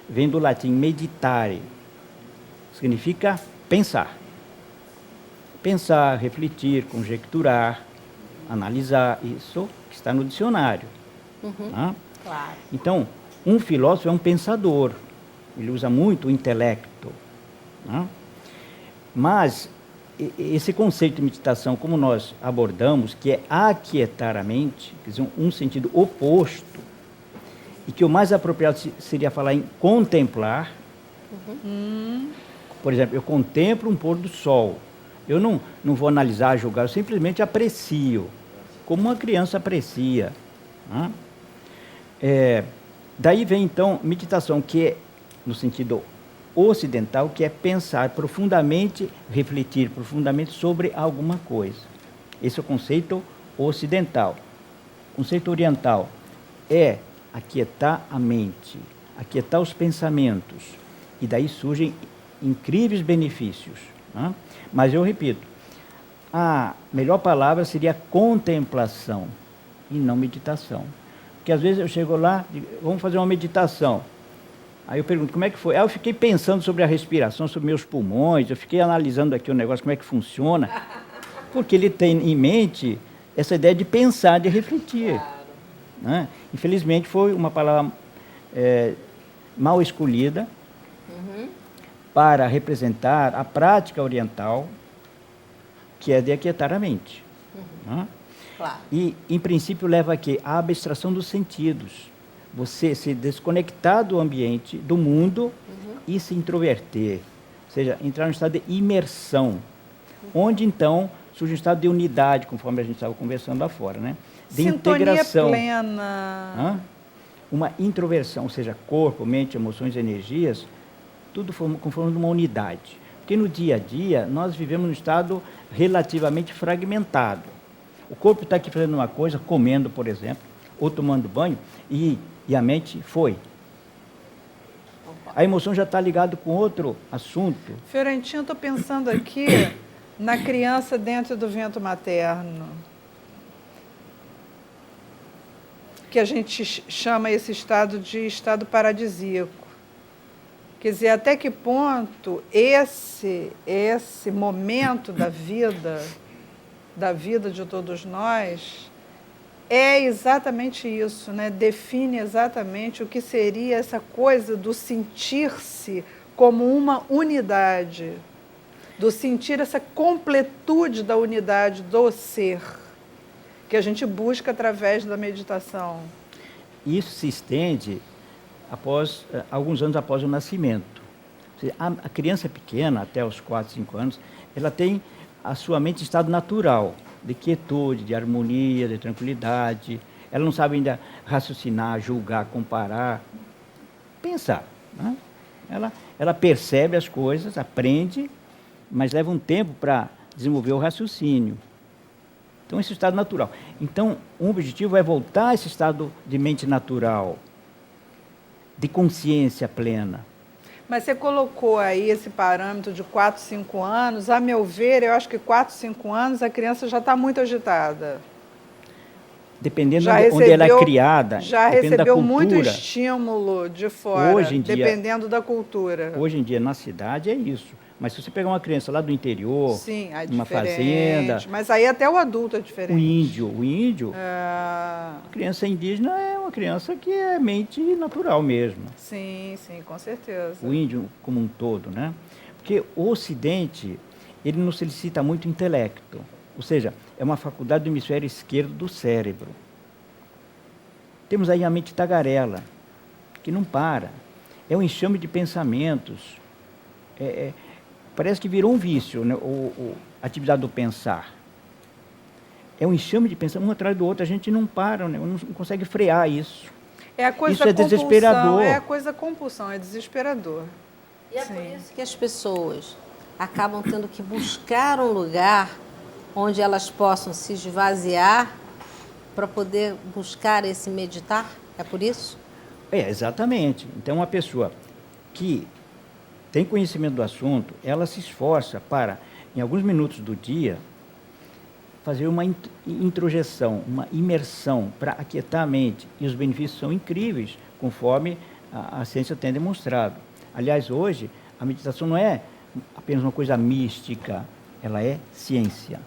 vem do latim meditare. Significa pensar. Pensar, refletir, conjecturar, analisar. Isso que está no dicionário. Claro. Então, um filósofo é um pensador. Ele usa muito o intelecto. Mas esse conceito de meditação, como nós abordamos, que é aquietar a mente, quer dizer, um sentido oposto, e que o mais apropriado seria falar em contemplar. Por exemplo, eu contemplo um pôr do sol. Eu não vou analisar, julgar, eu simplesmente aprecio, como uma criança aprecia. Daí vem, então, meditação, que é, no sentido ocidental, que é pensar profundamente, refletir profundamente sobre alguma coisa. Esse é o conceito ocidental. O conceito oriental é aquietar a mente, aquietar os pensamentos, e daí surgem incríveis benefícios. Mas eu repito, a melhor palavra seria contemplação e não meditação. Porque às vezes eu chego lá, digo, vamos fazer uma meditação. Aí eu pergunto, como é que foi? Aí eu fiquei pensando sobre a respiração, sobre meus pulmões, eu fiquei analisando aqui o negócio, como é que funciona. Porque ele tem em mente essa ideia de pensar, de refletir. Né? Infelizmente foi uma palavra mal escolhida para representar a prática oriental, que é de aquietar a mente. Claro. E, em princípio, leva a quê? A abstração dos sentidos. Você se desconectar do ambiente, do mundo, e se introverter. Ou seja, entrar no estado de imersão. Onde, então, surge um estado de unidade, conforme a gente estava conversando lá fora, né? De sintonia integração. Plena. Uma introversão, ou seja, corpo, mente, emoções, energias, tudo conforme uma unidade. Porque no dia a dia, nós vivemos num estado relativamente fragmentado. O corpo está aqui fazendo uma coisa, comendo, por exemplo, ou tomando banho, e a mente foi. A emoção já está ligada com outro assunto. Fiorentin, eu estou pensando aqui na criança dentro do ventre materno, que a gente chama esse estado de estado paradisíaco. Quer dizer, até que ponto esse momento da vida de todos nós, é exatamente isso, né? Define exatamente o que seria essa coisa do sentir-se como uma unidade, do sentir essa completude da unidade do ser, que a gente busca através da meditação. Isso se estende alguns anos após o nascimento. A criança pequena, até os 4, 5 anos, ela tem a sua mente em estado natural, de quietude, de harmonia, de tranquilidade. Ela não sabe ainda raciocinar, julgar, comparar, pensar. Né? Ela percebe as coisas, aprende, mas leva um tempo para desenvolver o raciocínio. Então, esse estado natural. Então, um objetivo é voltar a esse estado de mente natural. de consciência plena. Mas você colocou aí esse parâmetro de 4, 5 anos. A meu ver, eu acho que 4, 5 anos a criança já está muito agitada. Dependendo de onde ela é criada, já recebeu muito estímulo de fora, hoje em dia, dependendo da cultura. Hoje em dia, na cidade, é isso. Mas se você pegar uma criança lá do interior, sim, é uma fazenda... Mas aí até o adulto é diferente. O índio, a criança indígena é uma criança que é mente natural mesmo. Sim, com certeza. O índio como um todo, né? Porque o Ocidente, ele não solicita muito intelecto. Ou seja, é uma faculdade do hemisfério esquerdo do cérebro. Temos aí a mente tagarela, que não para. É um enxame de pensamentos. Parece que virou um vício, né? A atividade do pensar. É um enxame de pensamentos, um atrás do outro. A gente não para, né? Não consegue frear isso. É a coisa isso é desesperador. É a coisa compulsão, é desesperador. E é por isso que as pessoas acabam tendo que buscar um lugar onde elas possam se esvaziar para poder buscar esse meditar? É por isso? Exatamente. Então, uma pessoa que tem conhecimento do assunto, ela se esforça para, em alguns minutos do dia, fazer uma introjeção, uma imersão para aquietar a mente. E os benefícios são incríveis, conforme a ciência tem demonstrado. Aliás, hoje, a meditação não é apenas uma coisa mística, ela é ciência.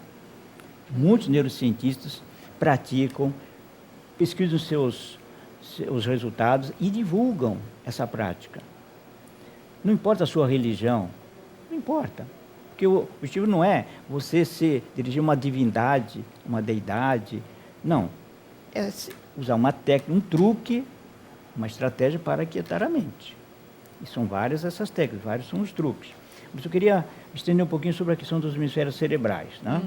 Muitos neurocientistas praticam, pesquisam seus resultados e divulgam essa prática. Não importa a sua religião, não importa. Porque o objetivo não é você se dirigir a uma divindade, uma deidade. Não. É usar uma técnica, um truque, uma estratégia para aquietar a mente. E são várias essas técnicas, vários são os truques. Mas eu queria estender um pouquinho sobre a questão dos hemisférios cerebrais. Né?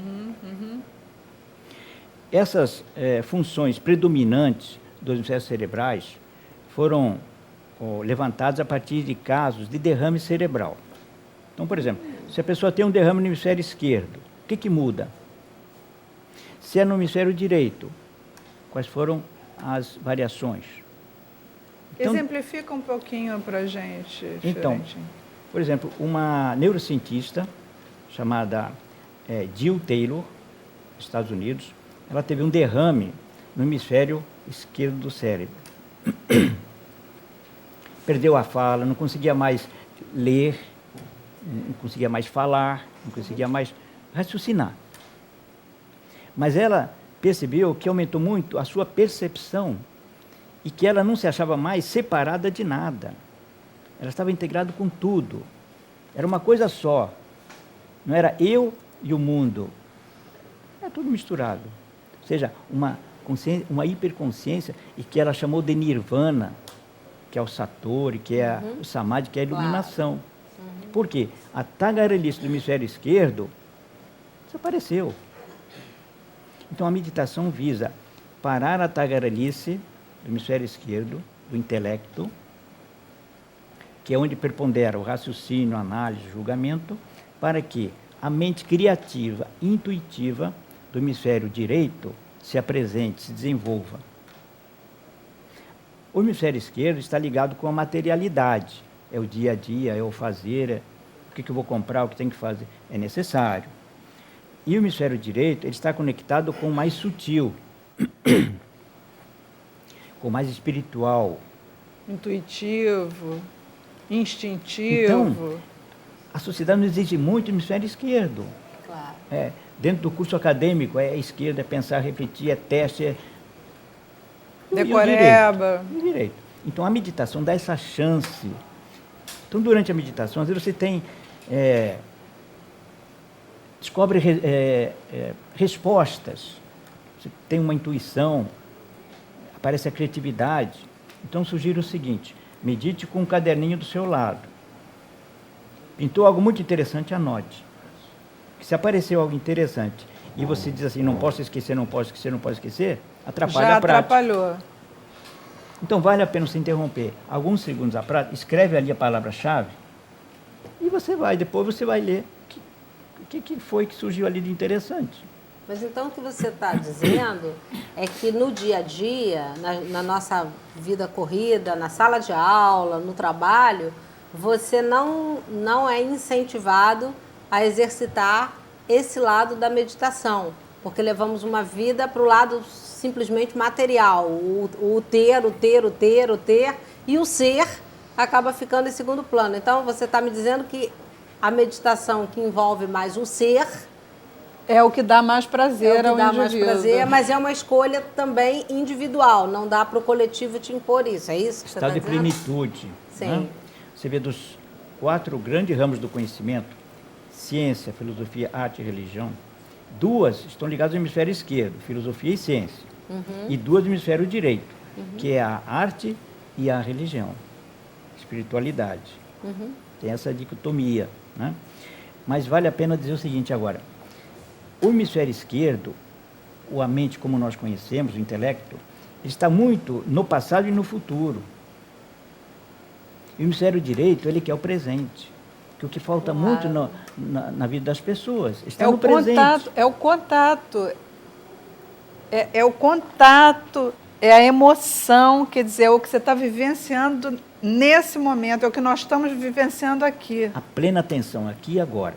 Essas funções predominantes dos hemisférios cerebrais foram levantadas a partir de casos de derrame cerebral. Então, por exemplo, se a pessoa tem um derrame no hemisfério esquerdo, o que muda? Se é no hemisfério direito, quais foram as variações? Então, exemplifica um pouquinho para a gente. Então, por exemplo, uma neurocientista chamada Jill Taylor, dos Estados Unidos, ela teve um derrame no hemisfério esquerdo do cérebro. Perdeu a fala, não conseguia mais ler, não conseguia mais falar, não conseguia mais raciocinar. Mas ela percebeu que aumentou muito a sua percepção e que ela não se achava mais separada de nada. Ela estava integrada com tudo. Era uma coisa só. Não era eu e o mundo. Era tudo misturado. Ou seja, uma hiperconsciência, e que ela chamou de nirvana, que é o satori, que é o samadhi, que é a iluminação. Por quê? A tagarelice do hemisfério esquerdo desapareceu. Então a meditação visa parar a tagarelice do hemisfério esquerdo, do intelecto, que é onde prepondera o raciocínio, a análise, o julgamento, para que a mente criativa, intuitiva do hemisfério direito se apresente, se desenvolva. O hemisfério esquerdo está ligado com a materialidade. É o dia a dia, é o fazer, o que eu vou comprar, o que tem que fazer. É necessário. E o hemisfério direito, ele está conectado com o mais sutil, com o mais espiritual. Intuitivo, instintivo. Então, a sociedade nos exige muito o hemisfério esquerdo. Claro. Dentro do curso acadêmico, é esquerda, é pensar, refletir, é teste, é... Decoreba. Direito. Então, a meditação dá essa chance. Então, durante a meditação, às vezes você tem... descobre respostas. Você tem uma intuição, aparece a criatividade. Então, sugiro o seguinte: medite com um caderninho do seu lado. Pintou algo muito interessante, anote. Se apareceu algo interessante e você diz assim, não posso esquecer, não posso esquecer, não posso esquecer, atrapalha a prática. Atrapalhou. Então, vale a pena se interromper alguns segundos a prática, escreve ali a palavra-chave e depois você vai ler o que foi que surgiu ali de interessante. Mas então o que você está dizendo é que no dia a dia, na nossa vida corrida, na sala de aula, no trabalho, você não é incentivado a exercitar esse lado da meditação, porque levamos uma vida para o lado simplesmente material, o ter, e o ser acaba ficando em segundo plano. Então você está me dizendo que a meditação que envolve mais o ser é o que dá mais prazer ao indivíduo. Mais prazer, mas é uma escolha também individual, não dá para o coletivo te impor isso, é isso que você está dizendo? Estado de plenitude. Sim. Né? Você vê dos 4 grandes ramos do conhecimento, ciência, filosofia, arte e religião, 2 estão ligadas ao hemisfério esquerdo, filosofia e ciência, e 2 no hemisfério direito, que é a arte e a religião, espiritualidade. Tem essa dicotomia, né? Mas vale a pena dizer o seguinte agora. O hemisfério esquerdo, a mente como nós conhecemos, o intelecto, ele está muito no passado e no futuro. E o hemisfério direito, ele quer o presente. Que o que falta muito na vida das pessoas está no presente. É o contato. É o contato, é a emoção, quer dizer, é o que você está vivenciando nesse momento, é o que nós estamos vivenciando aqui. A plena atenção, aqui e agora.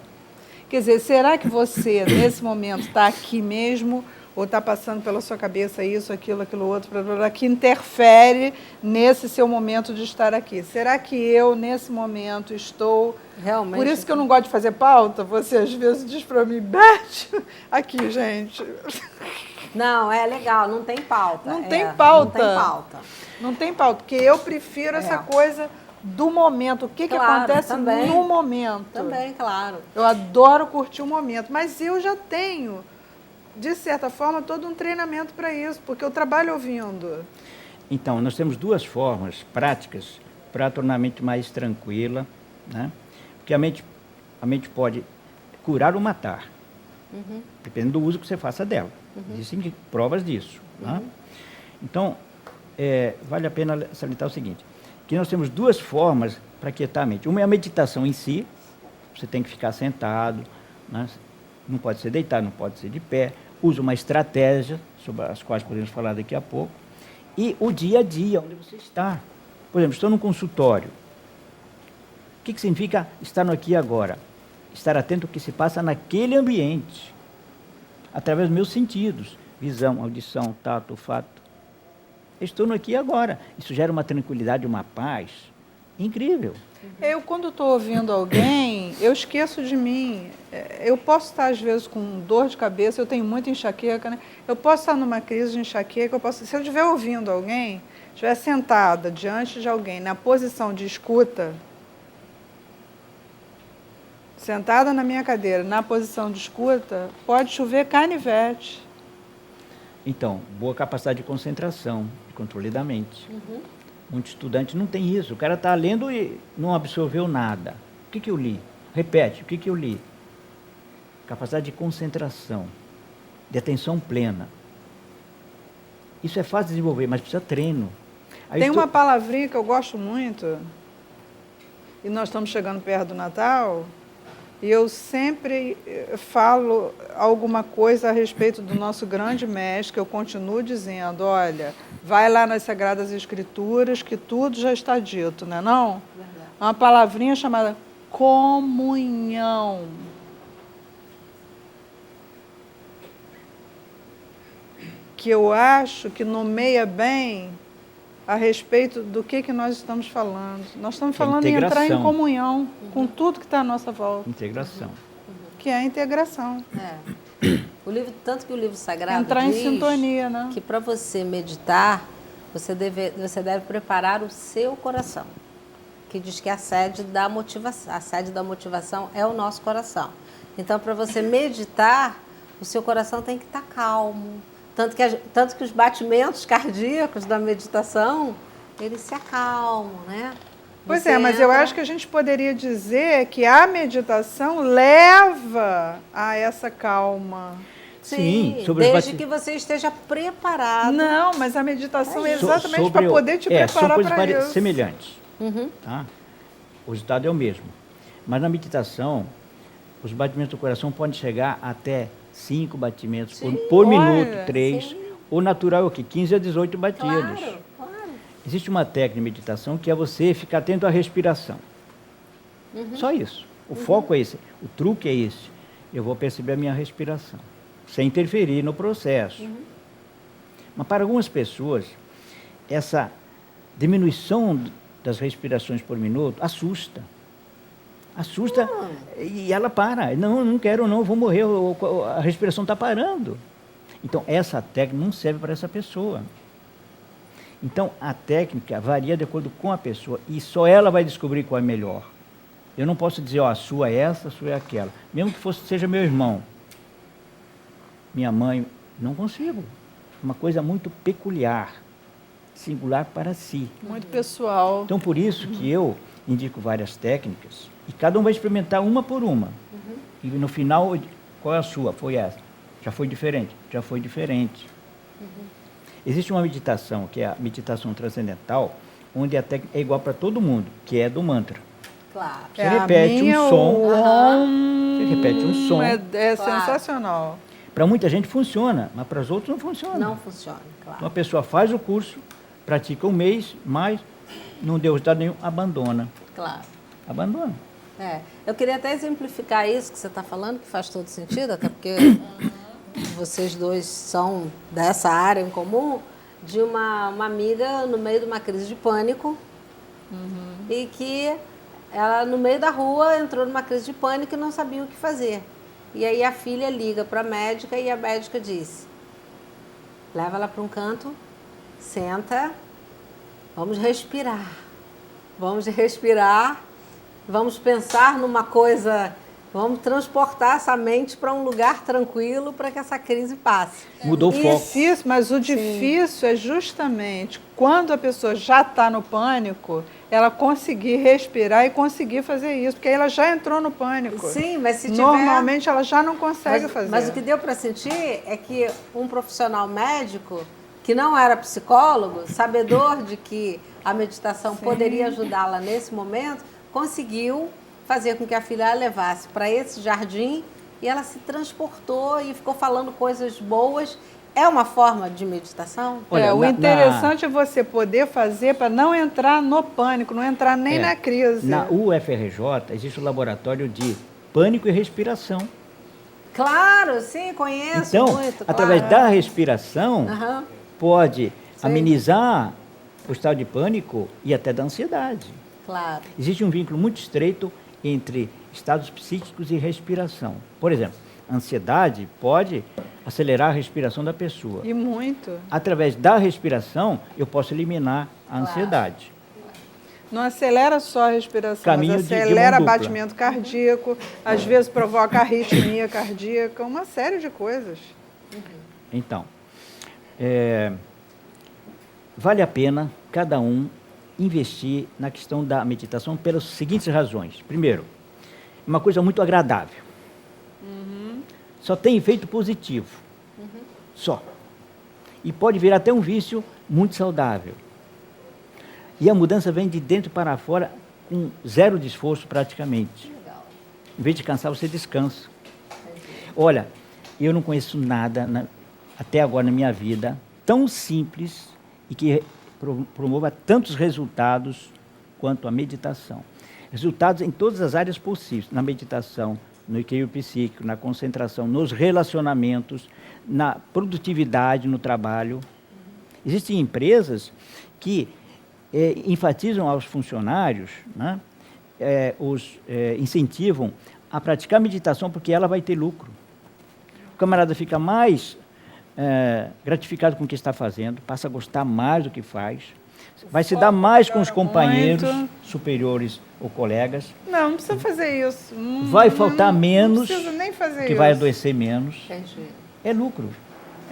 Quer dizer, será que você, nesse momento, está aqui mesmo, ou está passando pela sua cabeça isso, aquilo outro, que interfere nesse seu momento de estar aqui? Será que eu, nesse momento, estou... Realmente. Por isso que eu não gosto de fazer pauta, você às vezes diz para mim, Beth, aqui, gente. Não, é legal, não tem pauta. Não tem pauta. Não tem pauta. Não tem pauta, porque eu prefiro essa coisa do momento, o que acontece também, no momento. Também, claro. Eu adoro curtir o momento, mas eu já tenho, de certa forma, todo um treinamento para isso, porque eu trabalho ouvindo. Então, nós temos 2 formas práticas para tornar a mente mais tranquila, né? Porque a mente pode curar ou matar, dependendo do uso que você faça dela. Existem provas disso. Né? Então, vale a pena salientar o seguinte, que nós temos 2 formas para quietar a mente. Uma é a meditação em si, você tem que ficar sentado, né? Não pode ser deitado, não pode ser de pé, usa uma estratégia, sobre as quais podemos falar daqui a pouco, e o dia a dia, onde você está. Por exemplo, estou num consultório. O que significa estar no aqui e agora? Estar atento ao que se passa naquele ambiente, através dos meus sentidos, visão, audição, tato, olfato. Estou no aqui e agora. Isso gera uma tranquilidade, uma paz incrível. Eu, quando estou ouvindo alguém, eu esqueço de mim. Eu posso estar, às vezes, com dor de cabeça, eu tenho muita enxaqueca, né? Eu posso estar numa crise de enxaqueca, se eu estiver ouvindo alguém, estiver sentada diante de alguém, na posição de escuta, sentada na minha cadeira, na posição de escuta, pode chover canivete. Então, boa capacidade de concentração, de controle da mente. Muito estudante não tem isso. O cara está lendo e não absorveu nada. O que eu li? Repete, o que eu li? Capacidade de concentração, de atenção plena. Isso é fácil de desenvolver, mas precisa treino. Tem uma palavrinha que eu gosto muito, e nós estamos chegando perto do Natal, e eu sempre falo alguma coisa a respeito do nosso grande mestre, que eu continuo dizendo, olha, vai lá nas Sagradas Escrituras, que tudo já está dito, não é não? Verdade. Uma palavrinha chamada comunhão. Que eu acho que nomeia bem a respeito do que nós estamos falando. Nós estamos falando em entrar em comunhão com tudo que está à nossa volta. Integração. Que é a integração. O livro, tanto que o livro sagrado entrar diz em sintonia, né? Que para você meditar, você deve preparar o seu coração. Que diz que a sede da motivação é o nosso coração. Então, para você meditar, o seu coração tem que estar calmo. Tanto que os batimentos cardíacos da meditação, eles se acalmam, né? Pois é, mas eu acho que a gente poderia dizer que a meditação leva a essa calma. Sim, desde que você esteja preparado. Não, mas a meditação é exatamente para poder te preparar para isso. São semelhantes. Tá? O resultado é o mesmo. Mas na meditação, os batimentos do coração podem chegar até 5 batimentos por minuto, Olha, 3. O natural é o quê? 15 a 18 batidos. Claro. Existe uma técnica de meditação que é você ficar atento à respiração. Só isso. O foco é esse. O truque é esse. Eu vou perceber a minha respiração, sem interferir no processo. Mas para algumas pessoas, essa diminuição das respirações por minuto assusta. Assusta e ela para. Não quero não, vou morrer, a respiração está parando. Então, essa técnica não serve para essa pessoa. Então, a técnica varia de acordo com a pessoa e só ela vai descobrir qual é melhor. Eu não posso dizer, a sua é essa, a sua é aquela. Mesmo que seja meu irmão, minha mãe, não consigo. Uma coisa muito peculiar, singular para si. Muito pessoal. Então, por isso que eu indico várias técnicas e cada um vai experimentar uma por uma. E no final, qual é a sua? Foi essa. Já foi diferente? Já foi diferente. Existe uma meditação, que é a meditação transcendental, onde a técnica é igual para todo mundo, que é do mantra. Claro. Você repete um som. Você repete um som. É Claro. sensacional. Para muita gente funciona, mas para os outros não funciona. Não funciona, claro. Uma pessoa faz o curso, pratica um mês, mas não deu resultado nenhum, abandona. Claro. Abandona. Eu queria até exemplificar isso que você está falando, que faz todo sentido, até porque vocês dois são dessa área em comum, de uma amiga no meio de uma crise de pânico e que ela, no meio da rua, entrou numa crise de pânico e não sabia o que fazer. E aí a filha liga para a médica e a médica diz, leva ela para um canto, senta, vamos respirar, vamos pensar numa coisa, vamos transportar essa mente para um lugar tranquilo para que essa crise passe. Mudou o foco. Difícil, mas o difícil é justamente quando a pessoa já está no pânico, ela conseguir respirar e conseguir fazer isso, porque aí ela já entrou no pânico. Sim, mas se tiver... Normalmente ela já não consegue fazer. Mas o que deu para sentir é que um profissional médico, que não era psicólogo, sabedor de que a meditação poderia ajudá-la nesse momento, conseguiu fazer com que a filha a levasse para esse jardim e ela se transportou e ficou falando coisas boas. É uma forma de meditação? Olha, o interessante é você poder fazer para não entrar no pânico, não entrar nem na crise. Na UFRJ existe um laboratório de pânico e respiração. Claro, sim, conheço então, muito. através da respiração, Aham. pode amenizar o estado de pânico e até da ansiedade. Claro. Existe um vínculo muito estreito entre estados psíquicos e respiração. Por exemplo, a ansiedade pode acelerar a respiração da pessoa. E muito. Através da respiração, eu posso eliminar a ansiedade. Não acelera só a respiração, Caminho mas de acelera mão dupla. batimento cardíaco, às vezes provoca arritmia cardíaca, uma série de coisas. Então, vale a pena cada um investir na questão da meditação pelas seguintes razões. Primeiro, uma coisa muito agradável. Só tem efeito positivo. Só. E pode virar até um vício muito saudável. E a mudança vem de dentro para fora com zero de esforço praticamente. Em vez de cansar, você descansa. Olha, eu não conheço nada até agora na minha vida tão simples e que promova tantos resultados quanto a meditação. Resultados em todas as áreas possíveis, na meditação, no equilíbrio psíquico, na concentração, nos relacionamentos, na produtividade no trabalho. Existem empresas que enfatizam aos funcionários, né, incentivam a praticar meditação porque ela vai ter lucro. O camarada fica mais gratificado com o que está fazendo, passa a gostar mais do que faz, vai se dar mais com os companheiros superiores ou colegas. Não precisa fazer isso. Vai faltar menos, não precisa nem fazer que isso. vai adoecer menos. Entendi. É lucro.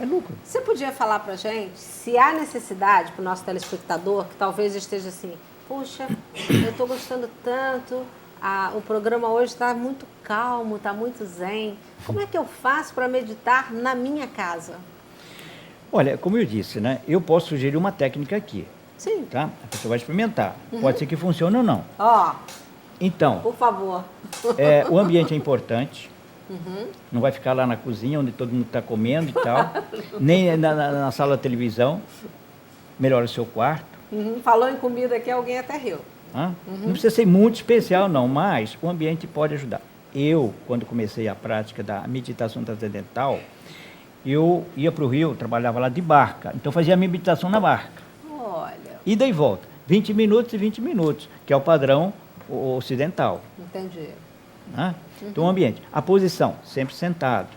É lucro. Você podia falar para a gente se há necessidade para o nosso telespectador, que talvez esteja assim, puxa, eu estou gostando tanto, o programa hoje está muito calmo, está muito zen. Como é que eu faço para meditar na minha casa? Olha, como eu disse, né, eu posso sugerir uma técnica aqui. Sim. Tá? A pessoa vai experimentar. Pode ser que funcione ou não. Ó, Então, por favor. o ambiente é importante. Não vai ficar lá na cozinha, onde todo mundo está comendo e tal. Nem na sala de televisão. Melhora o seu quarto. Falou em comida aqui, alguém até riu. Não precisa ser muito especial, não, mas o ambiente pode ajudar. Eu, quando comecei a prática da meditação transcendental, eu ia para o Rio, trabalhava lá de barca. Então, fazia a meditação na barca. Olha. Ida e volta. 20 minutos e 20 minutos, que é o padrão ocidental. Entendi. Então, o ambiente. A posição, sempre sentado.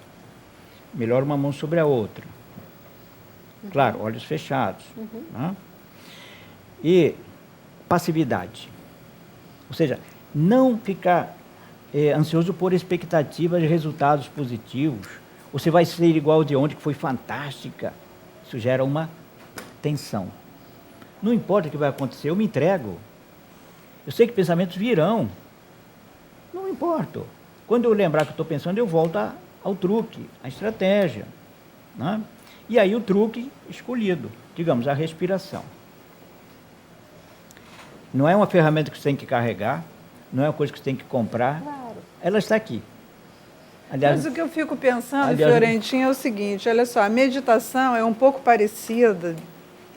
Melhor uma mão sobre a outra. Claro, olhos fechados. E passividade. Ou seja, não ficar ansioso por expectativas de resultados positivos. Você vai ser igual de ontem, que foi fantástica. Isso gera uma tensão. Não importa o que vai acontecer, eu me entrego. Eu sei que pensamentos virão. Não importa. Quando eu lembrar que estou pensando, eu volto ao truque, à estratégia. E aí o truque escolhido, digamos, a respiração. Não é uma ferramenta que você tem que carregar, não é uma coisa que você tem que comprar. Claro. Ela está aqui. Aliás, mas o que eu fico pensando, Fiorentina, é o seguinte, olha só, a meditação é um pouco parecida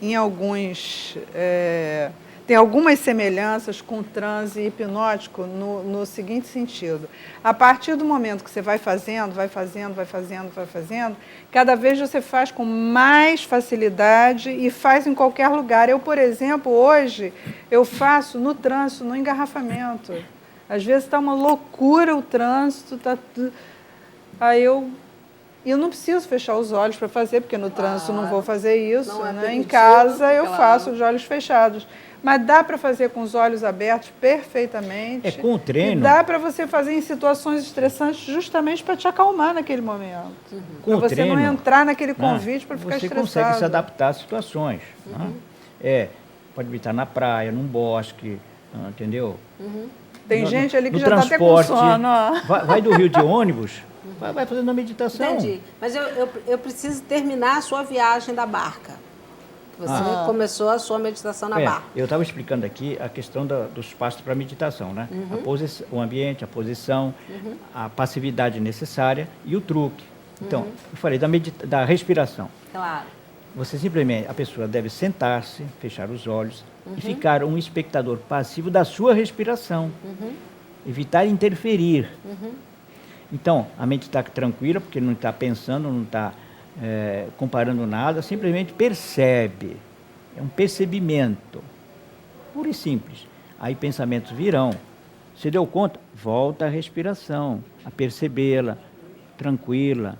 em alguns... tem algumas semelhanças com o transe hipnótico no seguinte sentido. A partir do momento que você vai fazendo, cada vez você faz com mais facilidade e faz em qualquer lugar. Eu, por exemplo, hoje, eu faço no trânsito, no engarrafamento. Às vezes está uma loucura o trânsito, aí eu não preciso fechar os olhos para fazer, porque no trânsito não vou fazer isso. Em casa eu faço de olhos fechados. Mas dá para fazer com os olhos abertos perfeitamente. Com o treino. E dá para você fazer em situações estressantes justamente para te acalmar naquele momento. Para você não entrar naquele convite para ficar estressado. Você consegue se adaptar às situações. Pode evitar na praia, num bosque, entendeu? Tem gente ali que já está até com sono. Vai do Rio de ônibus, vai fazendo a meditação. Entendi. Mas eu preciso terminar a sua viagem da barca. Você começou a sua meditação na barca. Eu estava explicando aqui a questão dos passos para a meditação, né? O ambiente, a posição, a passividade necessária e o truque. Então, eu falei da respiração. Claro. Você simplesmente, a pessoa deve sentar-se, fechar os olhos e ficar um espectador passivo da sua respiração. Evitar interferir. Então, a mente está tranquila, porque não está pensando, não está comparando nada, simplesmente percebe. É um percebimento. Puro e simples. Aí pensamentos virão. Se deu conta? Volta à respiração, a percebê-la, tranquila.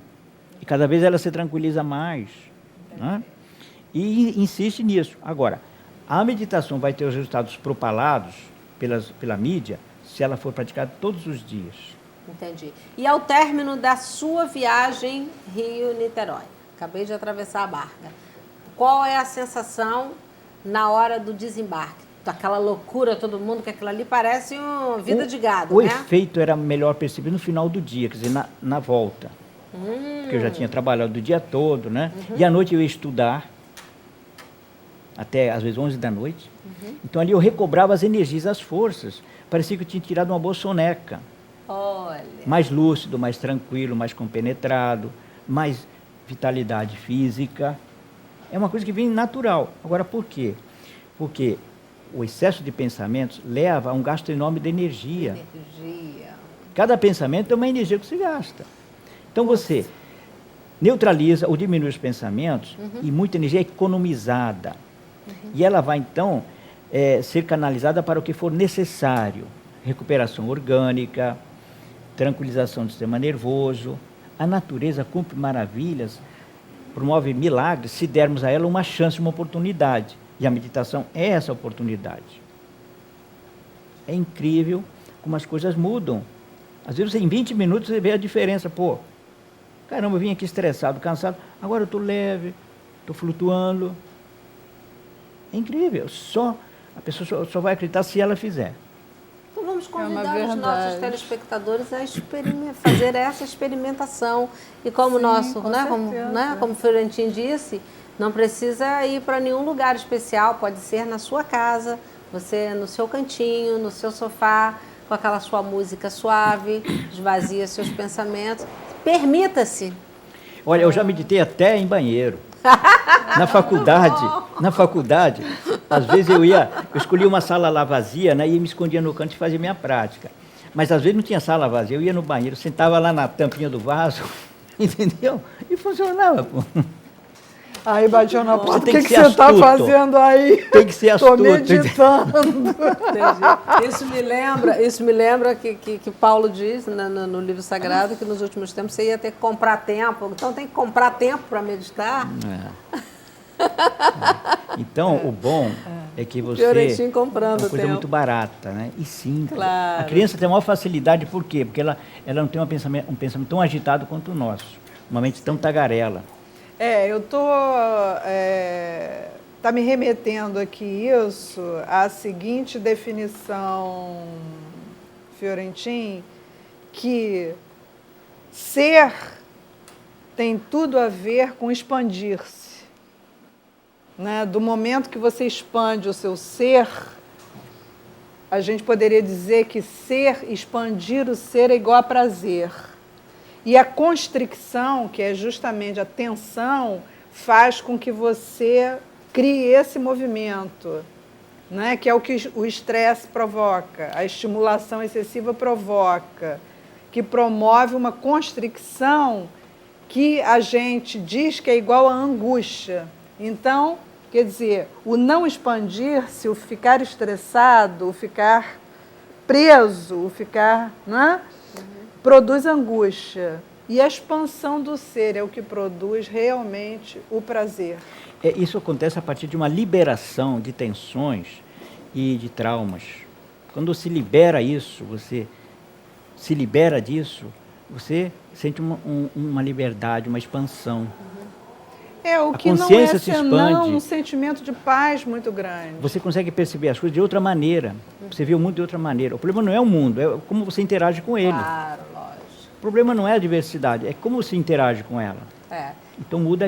E cada vez ela se tranquiliza mais. E insiste nisso. Agora, a meditação vai ter os resultados propalados pela mídia se ela for praticada todos os dias. Entendi. E ao término da sua viagem Rio-Niterói, acabei de atravessar a barca, qual é a sensação na hora do desembarque? Aquela loucura, todo mundo, que aquilo ali parece uma vida de gado, né? O efeito era melhor percebido no final do dia, quer dizer, na volta. Porque eu já tinha trabalhado o dia todo, né? E à noite eu ia estudar, até às vezes 11 da noite. Então ali eu recobrava as energias, as forças. Parecia que eu tinha tirado uma boa soneca. Olha. Mais lúcido, mais tranquilo, mais compenetrado, mais vitalidade física. É uma coisa que vem natural. Agora, por quê? Porque o excesso de pensamentos leva a um gasto enorme de energia. Cada pensamento é uma energia que se gasta. Então, você neutraliza ou diminui os pensamentos e muita energia é economizada. E ela vai, então, ser canalizada para o que for necessário. Recuperação orgânica, tranquilização do sistema nervoso. A natureza cumpre maravilhas, promove milagres, se dermos a ela uma chance, uma oportunidade. E a meditação é essa oportunidade. É incrível como as coisas mudam. Às vezes, em 20 minutos, você vê a diferença. Pô, caramba, eu vim aqui estressado, cansado, agora eu estou leve, estou flutuando. É incrível. A pessoa só vai acreditar se ela fizer. Então vamos convidar os nossos telespectadores a fazer essa experimentação. E como como o Fiorentin disse, não precisa ir para nenhum lugar especial, pode ser na sua casa, você no seu cantinho, no seu sofá, com aquela sua música suave, esvazia seus pensamentos. Permita-se. Olha, eu já meditei até em banheiro. Na faculdade, às vezes eu escolhia uma sala lá vazia, né, e me escondia no canto e fazia minha prática. Mas às vezes não tinha sala vazia, eu ia no banheiro, sentava lá na tampinha do vaso, entendeu? E funcionava, pô. Aí bateu na porta, o que você astuto. está fazendo aí? Tem que ser astuto. Estou meditando. Entendi. Isso me lembra que Paulo diz no livro sagrado que nos últimos tempos você ia ter que comprar tempo. Então tem que comprar tempo para meditar. Então, o bom é que você... Fiorentinho comprando é uma coisa tempo. muito barata, né? E simples. Claro. A criança tem a maior facilidade, por quê? Porque ela não tem um pensamento tão agitado quanto o nosso. Uma mente tão tagarela. Eu estou... Está me remetendo aqui isso à seguinte definição, Fiorentin, que ser tem tudo a ver com expandir-se. Né? Do momento que você expande o seu ser, a gente poderia dizer que expandir o ser é igual a prazer. E a constricção, que é justamente a tensão, faz com que você crie esse movimento, né? Que é o que o estresse provoca, a estimulação excessiva provoca, que promove uma constricção que a gente diz que é igual a angústia. Então, quer dizer, o não expandir-se, o ficar estressado, o ficar preso, o ficar... Né? Produz angústia. E a expansão do ser é o que produz realmente o prazer. Isso acontece a partir de uma liberação de tensões e de traumas. Quando se libera isso, você se libera disso, você sente uma liberdade, uma expansão. O que não é senão um sentimento de paz muito grande. Você consegue perceber as coisas de outra maneira. Você vê o mundo de outra maneira. O problema não é o mundo, é como você interage com ele. Claro, lógico. O problema não é a diversidade, é como você interage com ela. Então muda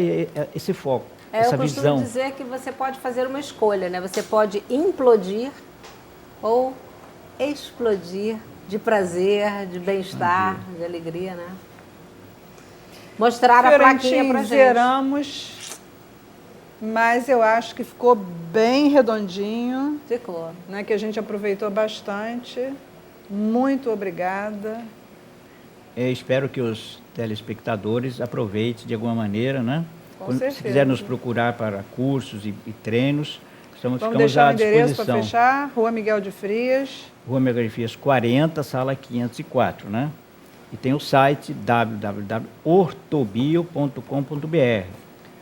esse foco, essa visão. Eu costumo dizer que você pode fazer uma escolha, né? Você pode implodir ou explodir de prazer, de bem-estar, de alegria, né? Mostrar a plaquinha pra gente. Zeramos, mas eu acho que ficou bem redondinho. Ficou. Né, que a gente aproveitou bastante. Muito obrigada. Espero que os telespectadores aproveitem de alguma maneira, né? Com certeza. Se quiser nos procurar para cursos e treinos, Vamos ficamos deixar à o endereço disposição. para fechar. Rua Miguel de Frias. Rua Miguel de Frias 40, sala 504, né? E tem o site www.ortobio.com.br.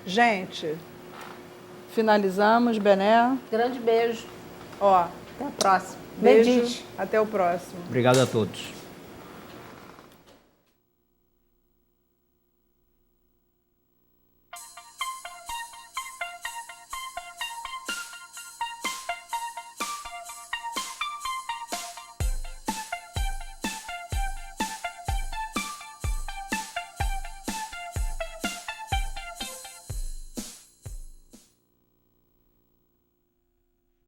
Gente, finalizamos, Bené. Grande beijo. Até a próxima. Beijo. Medite. Até o próximo. Obrigado a todos.